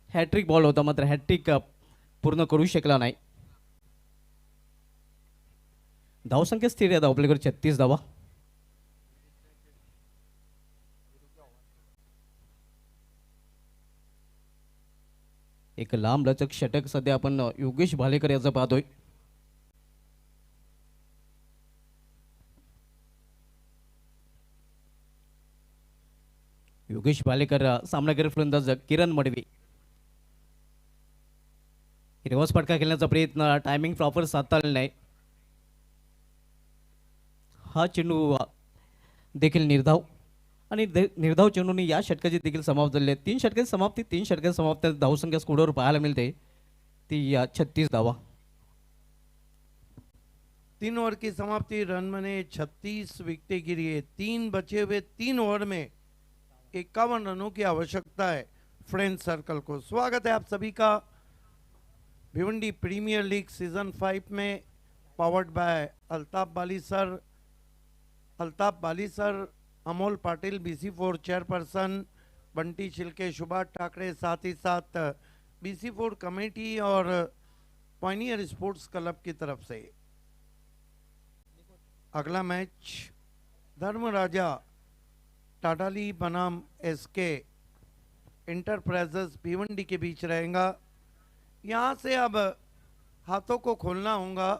हॅट्रिक बॉल होता मात्र हॅट्रिक पूर्ण करू शकला नाही. धावसंख्या स्थिर आहे आपल्याकडे 36 धावा. एक लांब लचक षटक सध्या आपण योगेश भालेकर याचं पाहतोय. योगेश भालेकर सामनावीर फलंदाज किरण मडवी. रिवर्स फटका खेळण्याचा प्रयत्न, टायमिंग प्रॉपर साधता आलेला नाही. हा चेंडू देखील निर्धाव आणि निर्धाव चेंडूने या षटकाची देखील समाप्त झालेली आहे. 3 षटकाची समाप्ती, 3 षटकाची समाप्ती धावसंख्या स्कोरवर पाहायला मिळते ती 36 धावा. 3 ओवर की समाप्ति, रन बने 36, विकेटें गिरी है. 3 बचे हुए 3 ओवर में 51 रनों की आवश्यकता है फ्रेंड सर्कल को. स्वागत है आप सभी का भिवंडी प्रीमियर लीग सीजन 5 में, powered by Altaf Bali sir, Amol Patil BC4 chairperson, Bunty छिलके, सुभाष ठाकरे, साथ ही साथ BC4 कमेटी और पॉइनियर स्पोर्ट्स क्लब की तरफ से. अगला मैच धर्मराजा टाटाली बनाम SK इंटरप्राइजेस भिवंडी के बीच रहेगा. यहाँ से अब हाथों को खोलना होगा.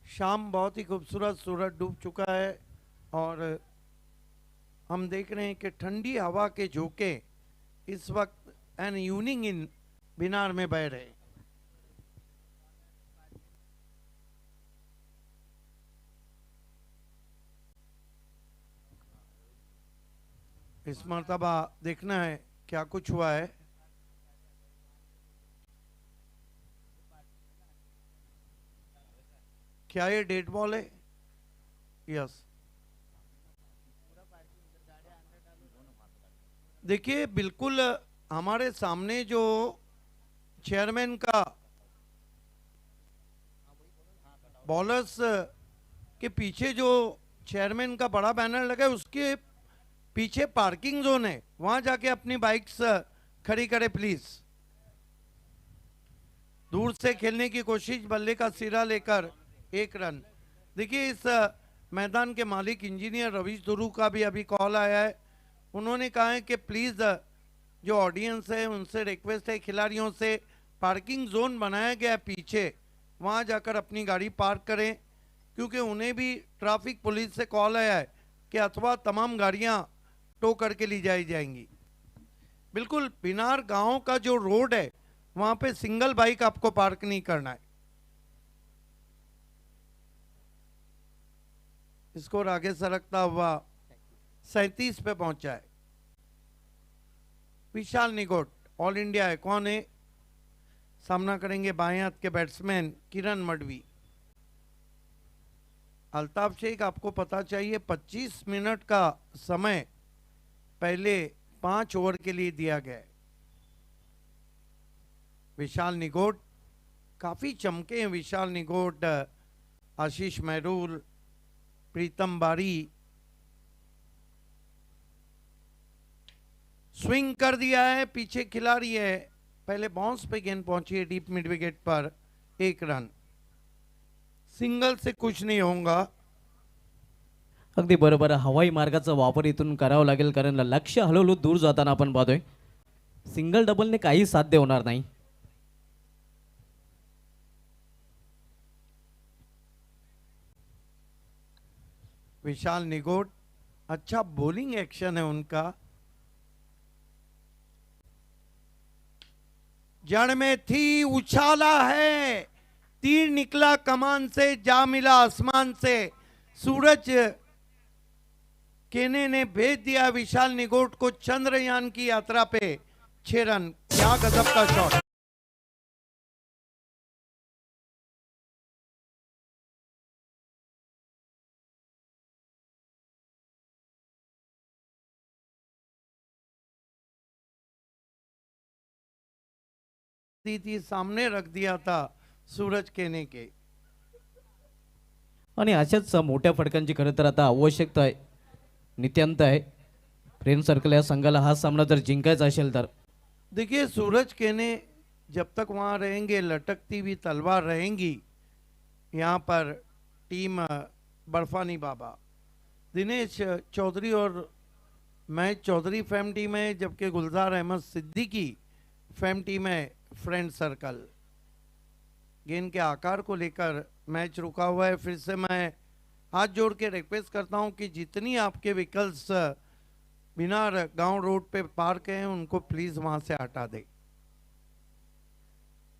शाम बहुत ही खूबसूरत, सूरज डूब चुका है और हम देख रहे हैं कि ठंडी हवा के झोंके इस वक्त एन इवनिंग इन बिनार में बह रहे हैं. इस मर्तबा देखना है क्या कुछ हुआ है. क्या ये डेड बॉल है? यस. देखिए बिल्कुल हमारे सामने जो चेयरमैन का बॉलर्स के पीछे जो चेयरमैन का बड़ा बैनर लगा है उसके पीछे पार्किंग जोन है, वहां जाके अपनी बाइक्स खड़ी करें प्लीज. दूर से खेलने की कोशिश, बल्ले का सिरा लेकर 1 रन. देखिए इस मैदान के मालिक इंजीनियर रवीश दुरू का भी अभी कॉल आया है. उन्होंने कहा है कि प्लीज जो ऑडियंस है उनसे रिक्वेस्ट है, खिलाड़ियों से, पार्किंग जोन बनाया गया है पीछे, वहां जाकर अपनी गाड़ी पार्क करें, क्योंकि उन्हें भी ट्रैफिक पुलिस से कॉल आया है कि अथवा तमाम गाड़ियां टो करके ली जाएंगी. बिल्कुल बिनार गांव का जो रोड है वहां पे सिंगल बाइक आपको पार्क नहीं करना है. स्कोर आगे सरकता हुआ 37 पे पहुंचा है. विशाल निगोट ऑल इंडिया है, कौन है? सामना करेंगे बाएं हाथ के बैट्समैन किरण मडवी. अल्ताफ शेख आपको पता चाहिए 25 मिनट का समय पहले 5 ओवर के लिए दिया गया है. विशाल निगोट काफी चमके हैं. विशाल निगोट, आशीष महरूल, प्रीतम बारी. स्विंग कर दिया है, पीछे खिलाड़ी है, पहले बाउंस पे गेंद पहुंची है डीप मिड विकेट पर. 1 रन. सिंगल से कुछ नहीं होगा. अगदी बरोबर. हवाई मार्गाचा वापर इथून करावा लागेल, कारण लक्ष हळूहळू दूर जाताना आपण पाहतोय. सिंगल डबलने काही साध्य होणार नाही. विशाल निगोट, अच्छा बॉलिंग एक्शन है उनका. जड़ में थी, उछाला है, तीर निकला कमान से, जा मिला आसमान से. सूरज केने ने भेज दिया विशाल निगोट को चंद्रयान की यात्रा पे. 6 रन. क्या गजब का शॉट. थी सामने रख दिया था सूरज केने के. आणि अशाच मोठ्या फटकांची खरं तर आता आवश्यकता आहे, नित्यांत आहे. फ्रेंड सर्कल या संघाला हा सामना जर जिंकायचा असेल तर. देखिए सूरज केने जब तक वहाँ रहेंगे लटकती हुई तलवार रहेंगी. यहाँ पर टीम बर्फानी बाबा, दिनेश चौधरी और मैं चौधरी फैम टीम है, जबकि गुलजार अहमद सिद्दीकी फैम टीम है फ्रेंड सर्कल. गेंद के आकार को लेकर मैच रुका हुआ है. फिर से मैं हाथ जोड़ के रिक्वेस्ट करता हूं कि जितनी आपके व्हीकल्स बिनार गांव रोड पे पार्क हैं उनको प्लीज वहां से हटा दें.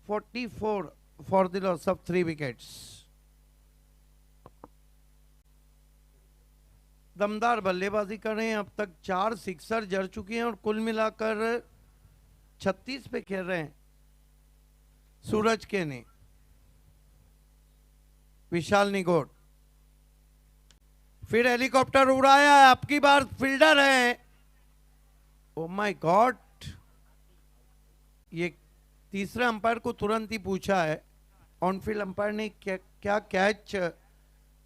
44 for the loss of 3 wickets. दमदार बल्लेबाजी कर रहे हैं, अब तक 4 सिक्सर जड़ चुके हैं और कुल मिलाकर 36 पे खेल रहे हैं सूरज के ने। विशाल निगोट फिर हेलीकॉप्टर उड़ाया है, अब की बार फील्डर है। ओ माय गॉड, ये तीसरे अंपायर को तुरंत ही पूछा है ऑन फील्ड अंपायर ने क्या कैच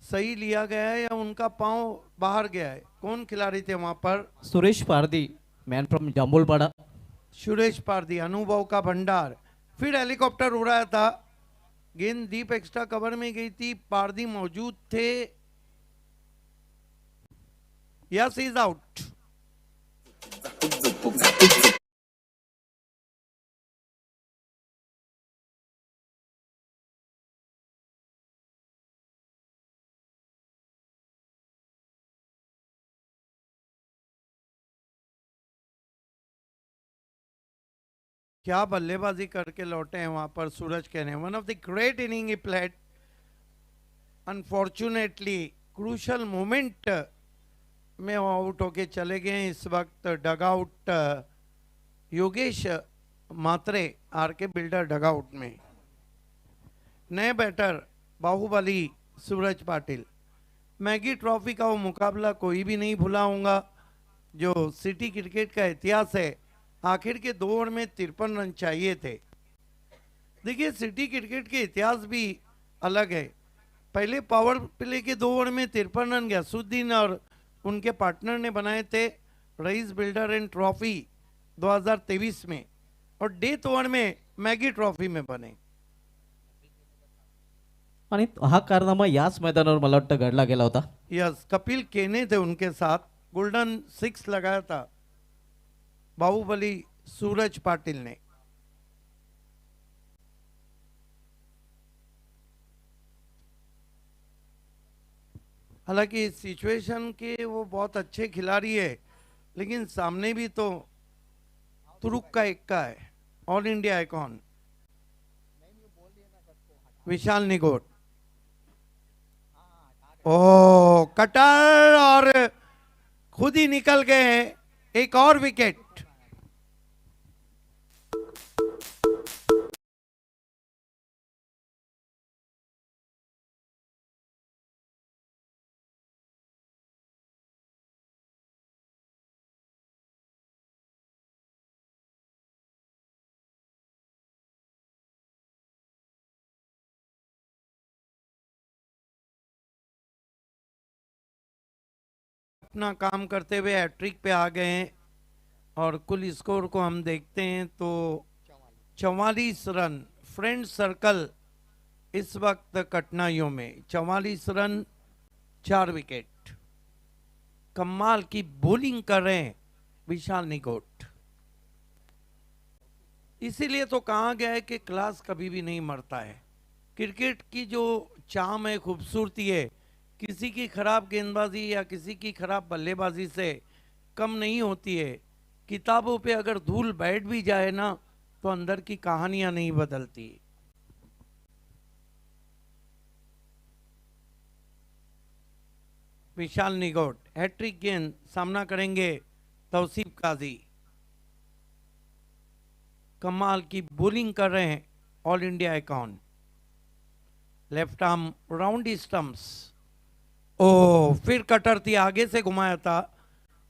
सही लिया गया है या उनका पांव बाहर गया है। कौन खिलाड़ी थे वहां पर? Suresh Pardi, man from Jambulpada. सुरेश पारदी, अनुभव का भंडार। फिर हेलीकॉप्टर उड़ाया था, गेंद डीप एक्स्ट्रा कवर में गई थी, पारदी मौजूद थे। Yes, is out. क्या बल्लेबाजी करके लौटे हैं वहां पर सूरज कहने। One of the great inning he played. Unfortunately crucial moment में आउट होके चले गए। इस वक्त डगआउट योगेश मात्रे, आर के बिल्डर डगआउट में। नए बैटर बाहुबली सूरज पाटिल। मैगी ट्रॉफी का वो मुकाबला कोई भी नहीं भुलाऊंगा जो सिटी क्रिकेट का इतिहास है। आखिर के 2 ओवर में 53 रन चाहिए थे। देखिए, सिटी क्रिकेट के इतिहास भी अलग है। पहले पावर प्ले के 2 ओवर में 53 रन गयासुद्दीन और उनके पार्टनर ने बनाए थे रईस बिल्डर एंड ट्रॉफी 2023 में, और डेथ ओवर में मैगी ट्रॉफी में बने। आणि हा कारनामा याच मैदानावर मला वाटतं घडला गेला होता। यस, कपिल केने थे उनके साथ। गोल्डन 6 लगाया था बाहुबली सूरज पाटिल ने। हालांकि इस सिचुएशन के वो बहुत अच्छे खिलाड़ी है, लेकिन सामने भी तो तुरुक का इक्का है, ऑल इंडिया आइकॉन विशाल निगोट। ओ कटर, और खुद ही निकल गए हैं। एक और विकेट। अपना काम करते हुए हैट्रिक पे आ गए हैं और कुल स्कोर को हम देखते हैं तो 44 रन। फ्रेंड सर्कल इस वक्त कठिनाइयों में। 44 रन, 4 विकेट। कमाल की बॉलिंग कर रहे हैं विशाल निगोट। इसीलिए तो कहा गया है कि क्लास कभी भी नहीं मरता है। क्रिकेट की जो चाम है, खूबसूरती है, किसी की खराब गेंदबाजी या किसी की खराब बल्लेबाजी से कम नहीं होती है। किताबों पे अगर धूल बैठ भी जाए ना, तो अंदर की कहानियां नहीं बदलती। विशाल निगोट हैट्रिक गेंद, सामना करेंगे तौसीफ काजी। कमाल की बॉलिंग कर रहे हैं all India icon. Left arm round stumps. ओ, फिर कटर थी, आगे से घुमाया था।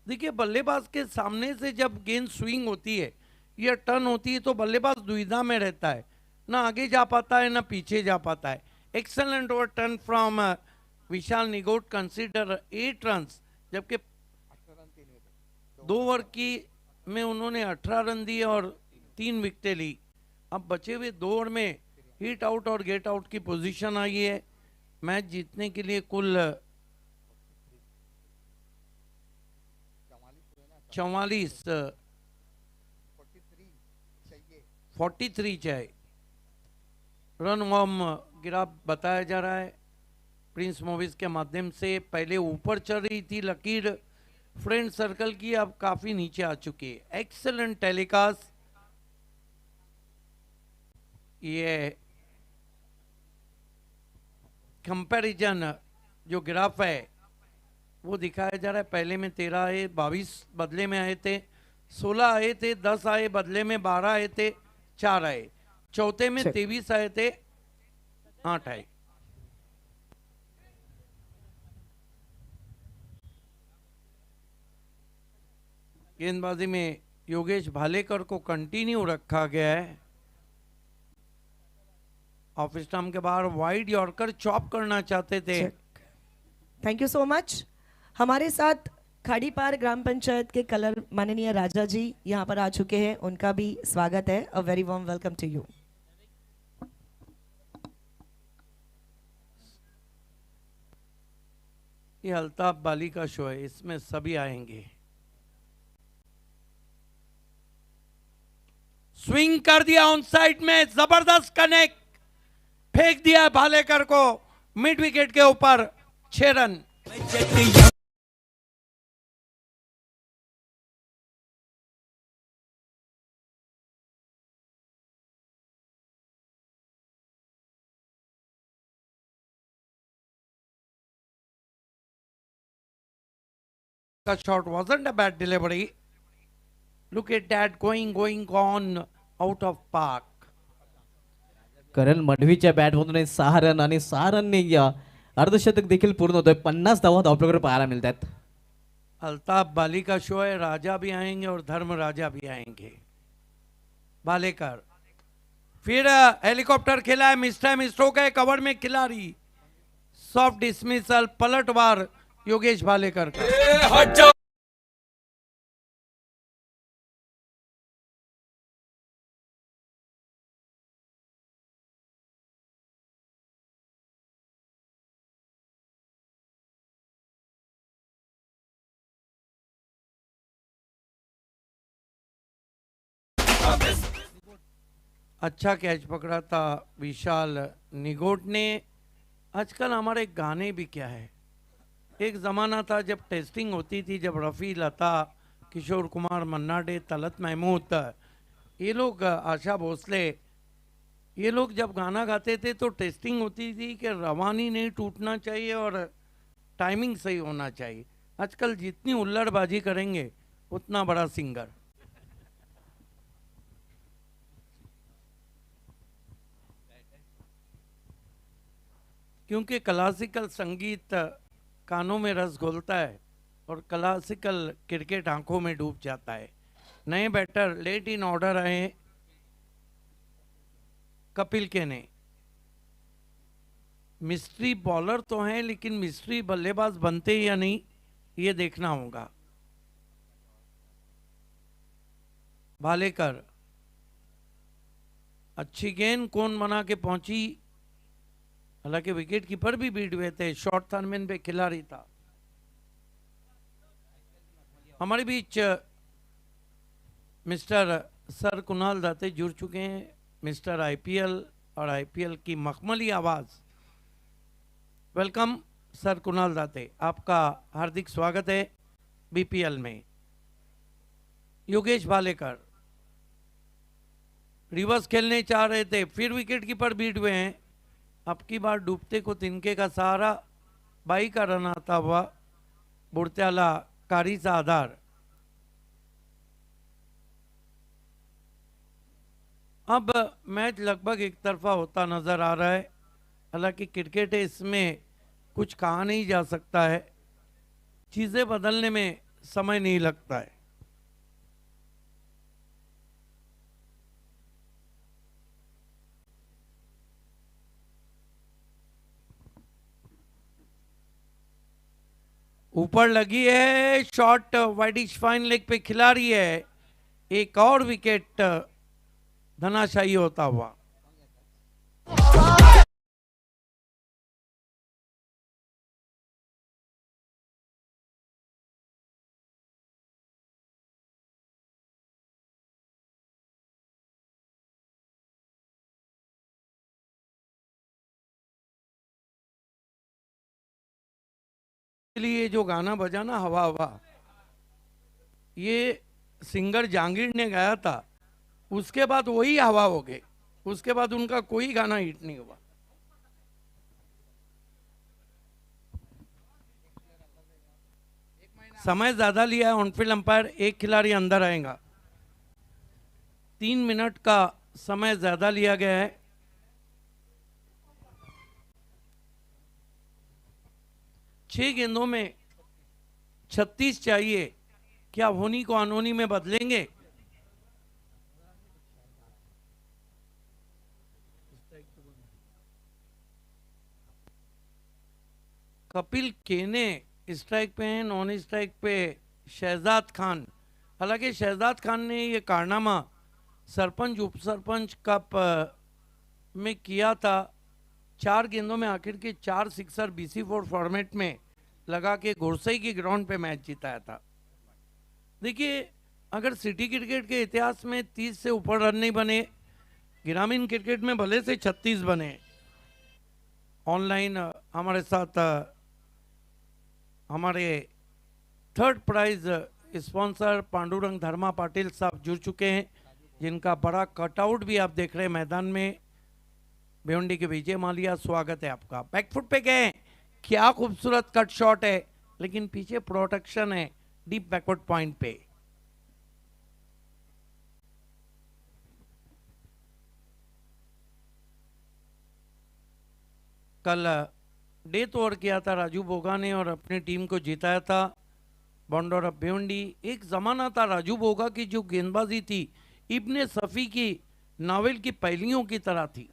देखिए, बल्लेबाज के सामने से जब गेंद स्विंग होती है या टर्न होती है तो बल्लेबाज दुविधा में रहता है, ना आगे जा पाता है ना पीछे जा पाता है। Excellent over turn from Vishal Nigot, consider 8 runs, जबकि 2 ओवर की में उन्होंने 18 रन दिए और 3 विकेटें ली। अब बचे हुए 2 ओवर में हिट आउट और गेट आउट की पोजीशन आई है। मैच जीतने के लिए कुल 43 चाहिए। रन होम गिरा बताया जा रहा है प्रिंस मूवीज के माध्यम से। पहले ऊपर चल रही थी लकीर फ्रेंड सर्कल की, अब काफी नीचे आ चुकी है। Excellent telecast. ये कंपैरिजन जो ग्राफ है वो दिखाया जा रहा है। पहले में 13 आए, 22 बदले में आए थे, 16 आए थे, 10 आए बदले में, 12 आए थे, 4 आए, चौथे में चल। 23 आए थे, 8 आए। गेंदबाजी में योगेश भालेकर को कंटिन्यू रखा गया है। ऑफ स्टंप के बाहर वाइड यॉर्कर चॉप करना चाहते थे। Thank you so much. हमारे साथ खाड़ी पार ग्राम पंचायत के कलर माननीय राजा जी यहाँ पर आ चुके हैं, उनका भी स्वागत है। A very warm welcome to you. ये अल्ताफ बाली का शो है, इसमें सभी आएंगे। स्विंग कर दिया ऑन साइड में, जबरदस्त कनेक्ट, फेंक दिया भालेकर को मिड विकेट के ऊपर, 6 run. The shot wasn't a bad delivery. Look at that, going on out of park. Karan मडवीच्या बॅटमधून 6 रन आणि 6 रनने अर्धशतक देखील पूर्ण होतोय. 50 धावा धावपल्याकडे पाहायला मिळतात. अल्ताफ बाली का शो है, राजा भी आएंगे और धर्म राजा भी आएंगे। भालेकर फिर हेलीकॉप्टर खेला है, मिस टाइम स्ट्रोक है, कवर में खिलाड़ी, सॉफ्ट डिसमिसल, पलटवार योगेश भालेकर का। अच्छा कैच पकड़ा था विशाल निगोट ने। आजकल हमारे गाने भी क्या है, एक ज़माना था जब टेस्टिंग होती थी, जब रफ़ी, लता, किशोर कुमार, मन्ना डे, तलत महमूद, ये लोग, आशा भोसले, ये लोग जब गाना गाते थे तो टेस्टिंग होती थी कि रवानी नहीं टूटना चाहिए और टाइमिंग सही होना चाहिए। आजकल जितनी उल्लड़बाजी करेंगे उतना बड़ा सिंगर। क्योंकि क्लासिकल संगीत कानों में रस घोलता है और क्लासिकल क्रिकेट आंखों में डूब जाता है। नए बैटर लेट इन ऑर्डर आए कपिल के ने। मिस्ट्री बॉलर तो हैं, लेकिन मिस्ट्री बल्लेबाज बनते या नहीं ये देखना होगा। भालेकर अच्छी गेंद कौन बना के पहुंची, हालांकि विकेट कीपर भी बीट हुए थे, शॉर्ट थर्नमैन पे खिलाड़ी था। हमारे बीच मिस्टर सर कुणाल दाते जुड़ चुके हैं, मिस्टर आईपीएल और आईपीएल की मखमली आवाज। वेलकम सर कुणाल दाते, आपका हार्दिक स्वागत है बीपीएल में। योगेश भालेकर रिवर्स खेलने चाह रहे थे, फिर विकेट कीपर बीट हुए हैं। अब की बार डूबते को तिनके का सहारा, 22 का रन आता हुआ बुढ़त्याला कारीचा आधार। अब मैच लगभग एक तरफा होता नजर आ रहा है। हालांकि क्रिकेट है, इसमें कुछ कहा नहीं जा सकता है, चीजें बदलने में समय नहीं लगता है। ऊपर लगी है, शॉट वाइडिश फाइन लेग पे खिलाड़ी है, एक और विकेट धनाशाही होता हुआ। ये जो गाना बजा ना, हवा हवा, ये सिंगर जहांगीर ने गाया था, उसके बाद वही हवा हो गए, उसके बाद उनका कोई गाना हिट नहीं हुआ। समय ज्यादा लिया है ऑनफील्ड अंपायर, एक खिलाड़ी अंदर आएगा। 3 मिनट का समय ज्यादा लिया गया है। छह गेंदों में 36 चाहिए, क्या होनी को अनहोनी में बदलेंगे? कपिल केने स्ट्राइक पे हैं, नॉन स्ट्राइक पे शहजाद खान। हालांकि शहजाद खान ने ये कारनामा सरपंच उप सरपंच कप में किया था। 4 गेंदों में आखिर के 4 सिक्सर BC4 फॉर्मेट में लगा के घोरसई की ग्राउंड पे मैच जिताया था। देखिए, अगर सिटी क्रिकेट के इतिहास में 30 से ऊपर रन नहीं बने, ग्रामीण क्रिकेट में भले से 36 बने। ऑनलाइन हमारे साथ हमारे थर्ड प्राइज स्पॉन्सर पांडुरंग धर्मा पाटिल साहब जुड़ चुके हैं, जिनका बड़ा कटआउट भी आप देख रहे हैं मैदान में। भिवंडी के विजय मालिया, स्वागत है आपका। बैकफुट पे गए, क्या खूबसूरत कट शॉट है, लेकिन पीछे प्रोटेक्शन है डीप बैकवर्ड पॉइंट पे। कल डेथ ओवर किया था राजू बोगा ने और अपनी टीम को जिताया था बॉन्डर ऑफ भिवंडी। एक जमाना था राजू बोगा की जो गेंदबाजी थी इब्ने सफी की नावल की पहलियों की तरह थी।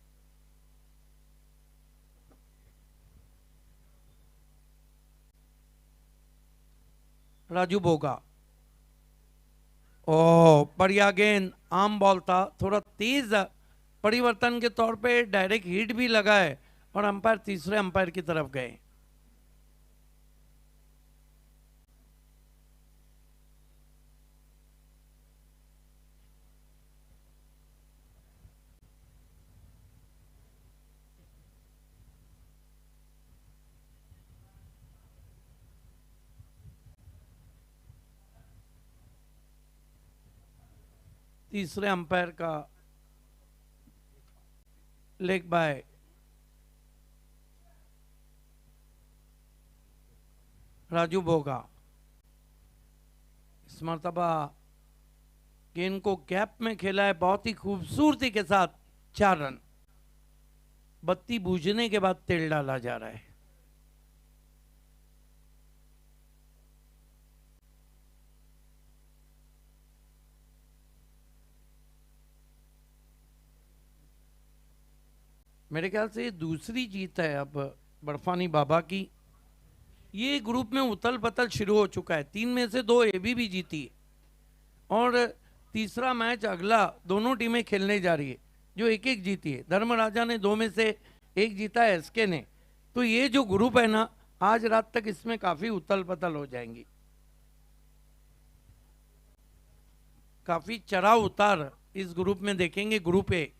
राजू बोगा, ओ बढ़िया गेंद, आम बॉल था, थोड़ा तेज परिवर्तन के तौर पे डायरेक्ट हिट भी लगा है और अंपायर तीसरे अंपायर की तरफ गए। तीसरे अंपायर का लेग बाय राजू बोगा। इस मर्तबा गेंद को गैप में खेला है बहुत ही खूबसूरती के साथ। 4 रन। बत्ती बूझने के बाद तेल डाला जा रहा है। मेरे ख्याल से ये दूसरी जीत है अब बर्फानी बाबा की। ये ग्रुप में उथल पथल शुरू हो चुका है। 3 में से 2 एबी भी जीती है और तीसरा मैच अगला दोनों टीमें खेलने जा रही है जो 1-1 जीती है। धर्मराजा ने 2 में से 1 जीता है, एसके ने। तो ये जो ग्रुप है ना, आज रात तक इसमें काफी उथल पथल हो जाएंगी। काफी चढ़ाव उतार इस ग्रुप में देखेंगे। ग्रुप ए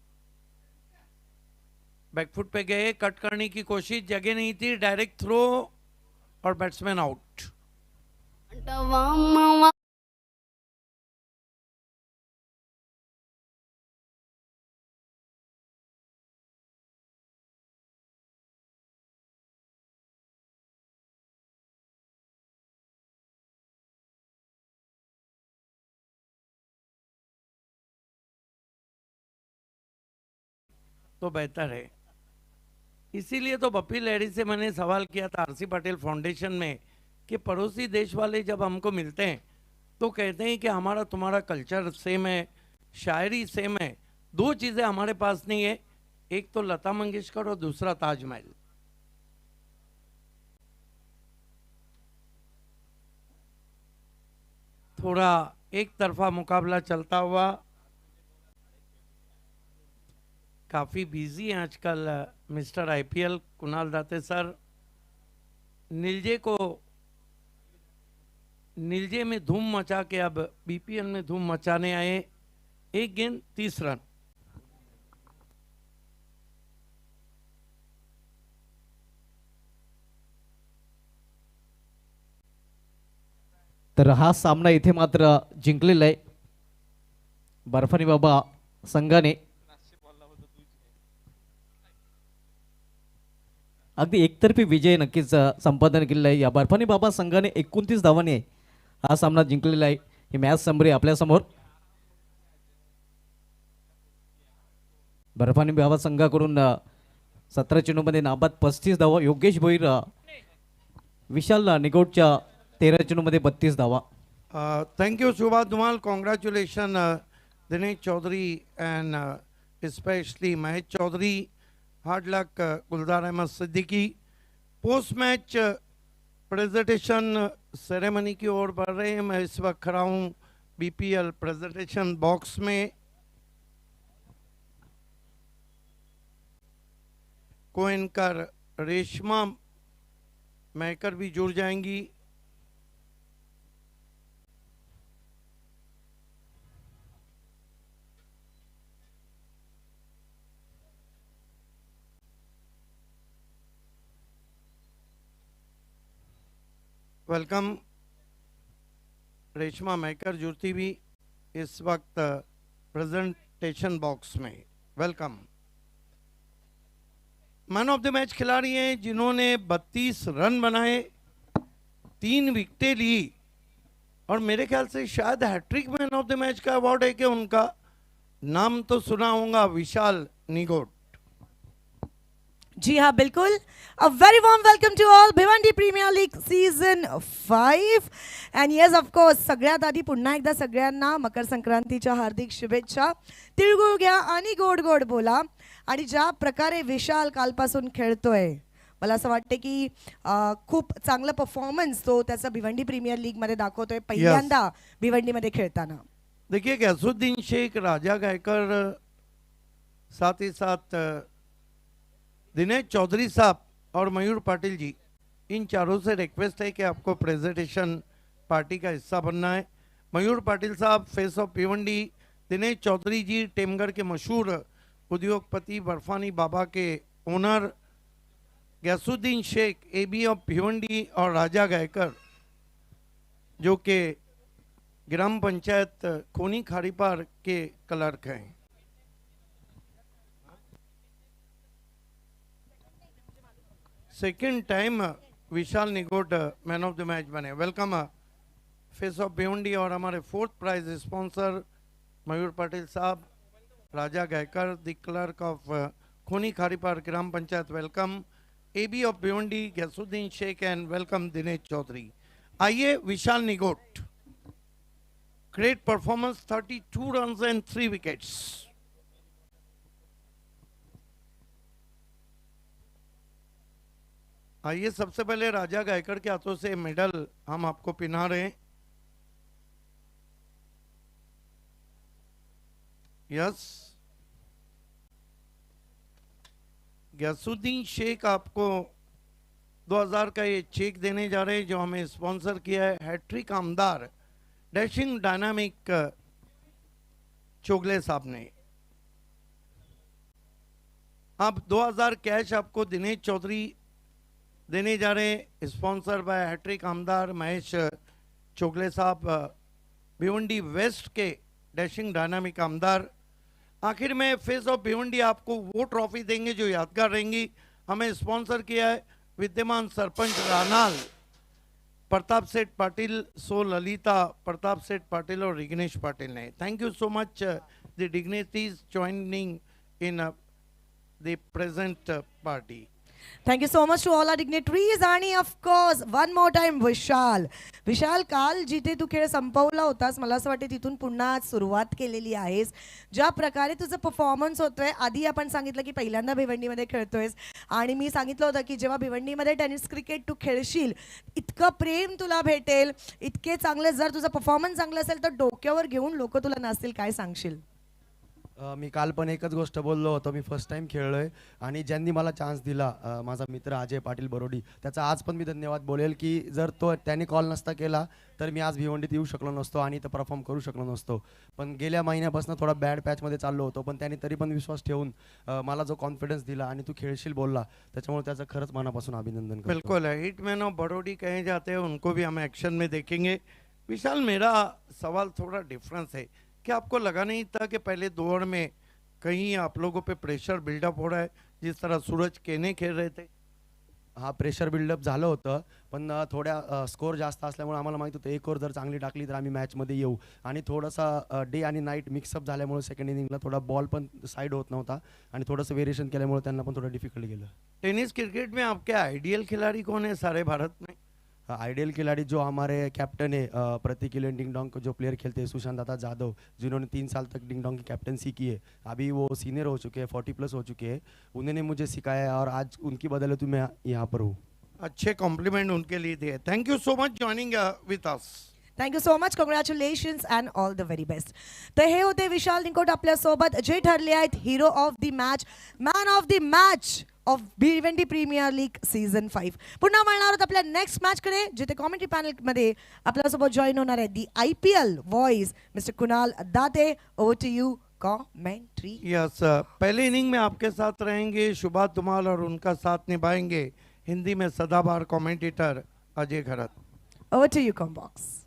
बैकफुट पे गए, कट करने की कोशिश, जगह नहीं थी, डायरेक्ट थ्रो और बैट्समैन आउट। तो बेहतर है। इसीलिए तो बप्पी लहरी से मैंने सवाल किया था RC पटेल फाउंडेशन में कि पड़ोसी देश वाले जब हमको मिलते हैं तो कहते हैं कि हमारा तुम्हारा कल्चर सेम है, शायरी सेम है। 2 चीज़ें हमारे पास नहीं है, एक तो लता मंगेशकर और दूसरा ताजमहल। थोड़ा एक तरफा मुकाबला चलता हुआ। काफ़ी बिजी हैं आजकल मिस्टर IPL कुणाल दाते सर। नीलजे में धूम मचा के अब BPL में धूम मचाने आए। 1 गेंद 30 रन। तर हा सामना इथे मात्र जिंकलेला आहे बर्फानी बाबा संघाने। अगदी एकतर्फी विजय नक्कीच संपादन केलेला आहे. या बर्फानी बाबा संघाने 29 धावांनी हा सामना जिंकलेला आहे. ही मॅच समोर आपल्यासमोर बर्फानी बाबा संघाकडून 17 चेंडूमध्ये नाबाद 35 धावा. योगेश भोईर विशाल निगोटच्या 13 चेंडूमध्ये 32 धावा. Thank you, Shubha Dhumal. Congratulations, Dinesh Chaudhary and especially Mahesh Chaudhary. Hard luck, Guldar Ahmed Siddiqui. Post match presentation ceremony की ओर बढ़ रहे हैं. मैं इस वक्त खड़ा हूँ बीपीएल प्रेजेंटेशन बॉक्स में. कोइनकर रेशमा मैकर भी जुड़ जाएंगी. वेलकम. रेशमा मैकर जुड़ती भी इस वक्त प्रेजेंटेशन बॉक्स में. Welcome. Man of the match खिलाड़ी हैं जिन्होंने 32 रन बनाए, 3 विकेटें ली और मेरे ख्याल से शायद hat trick man of the match का अवार्ड है कि उनका नाम तो सुना होगा, विशाल निगोट. जी हाँ बिल्कुल. A very warm welcome to all Bhiwandi premier league season 5 and yes of course सगळ्यात आधी पुन्हा एकदा सगळ्यांना मकर संक्रांतीच्या हार्दिक शुभेच्छा. तिळगुळ घ्या आणि गोड गोड बोला. आणि ज्या प्रकारे विशाल कालपासून खेळतोय मला असं वाटतं की खूप चांगला परफॉर्मन्स तो त्याचा भिवंडी प्रीमियर लीग मध्ये दाखवतोय पहिल्यांदा भिवंडीमध्ये खेळताना. देखिए गैसुद्दीन शेख, राजा गायकर, साथ ही साथ दिनेश चौधरी साहब और मयूर पाटिल जी, इन चारों से रिक्वेस्ट है कि आपको प्रेजेंटेशन पार्टी का हिस्सा बनना है. मयूर पाटिल साहब फेस ऑफ भिवंडी, दिनेश चौधरी जी टेमगढ़ के मशहूर उद्योगपति बर्फानी बाबा के owner, Gaisuddin Shaikh AB of Bhiwandi और राजा गायकर जो कि ग्राम पंचायत खोनी खारीपार के क्लर्क हैं. Second time Vishal Nigot man of the match बने. वेलकम फेस ऑफ भिवंडी और हमारे 4th prize sponsor Mayur Patil साहब, Raja Gaikar, the clerk of Khoni Kharipar ग्राम panchayat. Welcome AB of Bhiwandi Ghaisuddin Sheikh and welcome Dinesh Chaudhary. आइए Vishal Nigot. Great performance, 32 run and 3 wickets. आइए सबसे पहले राजा गायकर के हाथों से मेडल हम आपको पिना रहे हैं. यस, गैसुद्दीन शेख आपको 2000 का ये चेक देने जा रहे हैं जो हमें स्पॉन्सर किया है हैट्रिक आमदार डैशिंग डायनामिक चोगले साहब ने. अब 2000 कैश आपको दिनेश चौधरी देने जा रहे हैं, स्पॉन्सर बाय हैट्रिक आमदार महेश चोगले साहब, भिवंडी वेस्ट के डैशिंग डायनामिक आमदार. आखिर में फेस ऑफ भिवंडी आपको वो ट्रॉफी देंगे जो यादगार रहेंगी. हमें स्पॉन्सर किया है विद्यमान सरपंच रानाल प्रताप सेठ पाटिल, सो ललिता प्रताप सेठ पाटिल और रिग्नेश पाटिल ने. Thank you so much the dignities joining in the present party. Thank you so much to all our dignitaries. आणि of course one more time Vishal. Vishal काल जिथे तू खेळ संपवला होतास मला असं वाटते तिथून पुन्हा आज सुरुवात केलेली आहेस. ज्या प्रकारे तुझं परफॉर्मन्स होतोय, आधी आपण सांगितलं की पहिल्यांदा भिवंडीमध्ये खेळतोयस आणि मी सांगितलं होतं की जेव्हा भिवंडीमध्ये टेनिस क्रिकेट तू खेळशील इतकं प्रेम तुला भेटेल, इतके चांगले जर तुझा परफॉर्मन्स चांगला असेल तर डोक्यावर घेऊन लोक तुला नाचतील. काय सांगशील? मी काल पण एकच गोष्ट बोललो होतो, मी फर्स्ट टाइम खेळलोय आणि ज्यांनी मला चान्स दिला माझा मित्र अजय पाटील बरोडी, त्याचा आज पण मी धन्यवाद बोलेल की जर तो त्याने कॉल नसता केला तर मी आज भिवंडीत येऊ शकलो नसतो आणि इथं परफॉर्म करू शकलो नसतो. पण गेल्या महिन्यापासून थोडा बॅड पॅचमध्ये चाललो होतो, पण त्याने तरी पण विश्वास ठेवून मला जो कॉन्फिडन्स दिला आणि तू खेळशील बोलला त्याच्यामुळे त्याचं खरंच मनापासून अभिनंदन करतो. बिल्कुल है, हिटमैन ऑफ बड़ौडी कहे जाते हैं, उनको भी हम एक्शन में देखेंगे. विशाल, मेरा सवाल थोड़ा डिफरेंस है. क्या आपको लगा नहीं था कि पहले 2 ओवर में कहीं आप लोगों पे प्रेशर बिल्डअप हो रहा है जिस तरह सूरज केने खेल रहे थे? हा प्रेशर बिल्डअप झालं होतं, पण थोड्या स्कोर जास्त असल्यामुळे आम्हाला माहीत होतं एक ओव्हर जर चांगली टाकली तर आम्ही मॅचमध्ये येऊ. आणि थोडासा डे आणि नाईट मिक्सअप झाल्यामुळे सेकंड इनिंगला थोडा बॉल पण साईड होत नव्हता आणि थोडंसं व्हेरिएशन केल्यामुळे त्यांना पण थोडं डिफिकल्ट गेलं. टेनिस क्रिकेट में आपके आइडियल खिलाड़ी कौन है सारे भारत में? आइडियल खिलाड़ी जो हमारे कैप्टन है प्रतीक इलेन डिंग डोंग जो प्लेयर खेलते हैं सुशांत दादा जाधव, जिन्होंने 3 साल तक डिंग डोंग की कैप्टनसी की है. अभी वो सीनियर हो चुके हैं, 40+ हो चुके हैं. उन्होंने मुझे सिखाया है और आज उनकी बदौलत मैं यहाँ पर हूँ. अच्छे कॉम्प्लीमेंट उनके लिए दिए. Thank you so much joining with us. Thank you so much, congratulations and all the very best. तर हे होते विशाल निकोट आपल्यासोबत, जे ठरले आहेत hero of the match, man of the match of B20 premier league season 5. पुन्हा मिळणार आहोत आपल्या नेक्स्ट मॅचकडे, जिथे कॉमेंट्री पॅनलमध्ये आपल्यासोबत जॉईन होणार आहे the IPL voice mister Kunal Date. Over to you commentary. Yes, पहले इनिंग में आपके साथ रहेंगे शुभा धुमाल और उनका साथ निभाएंगे हिंदी में सदाबहार commentator Ajay Kharat. Over to you comm box.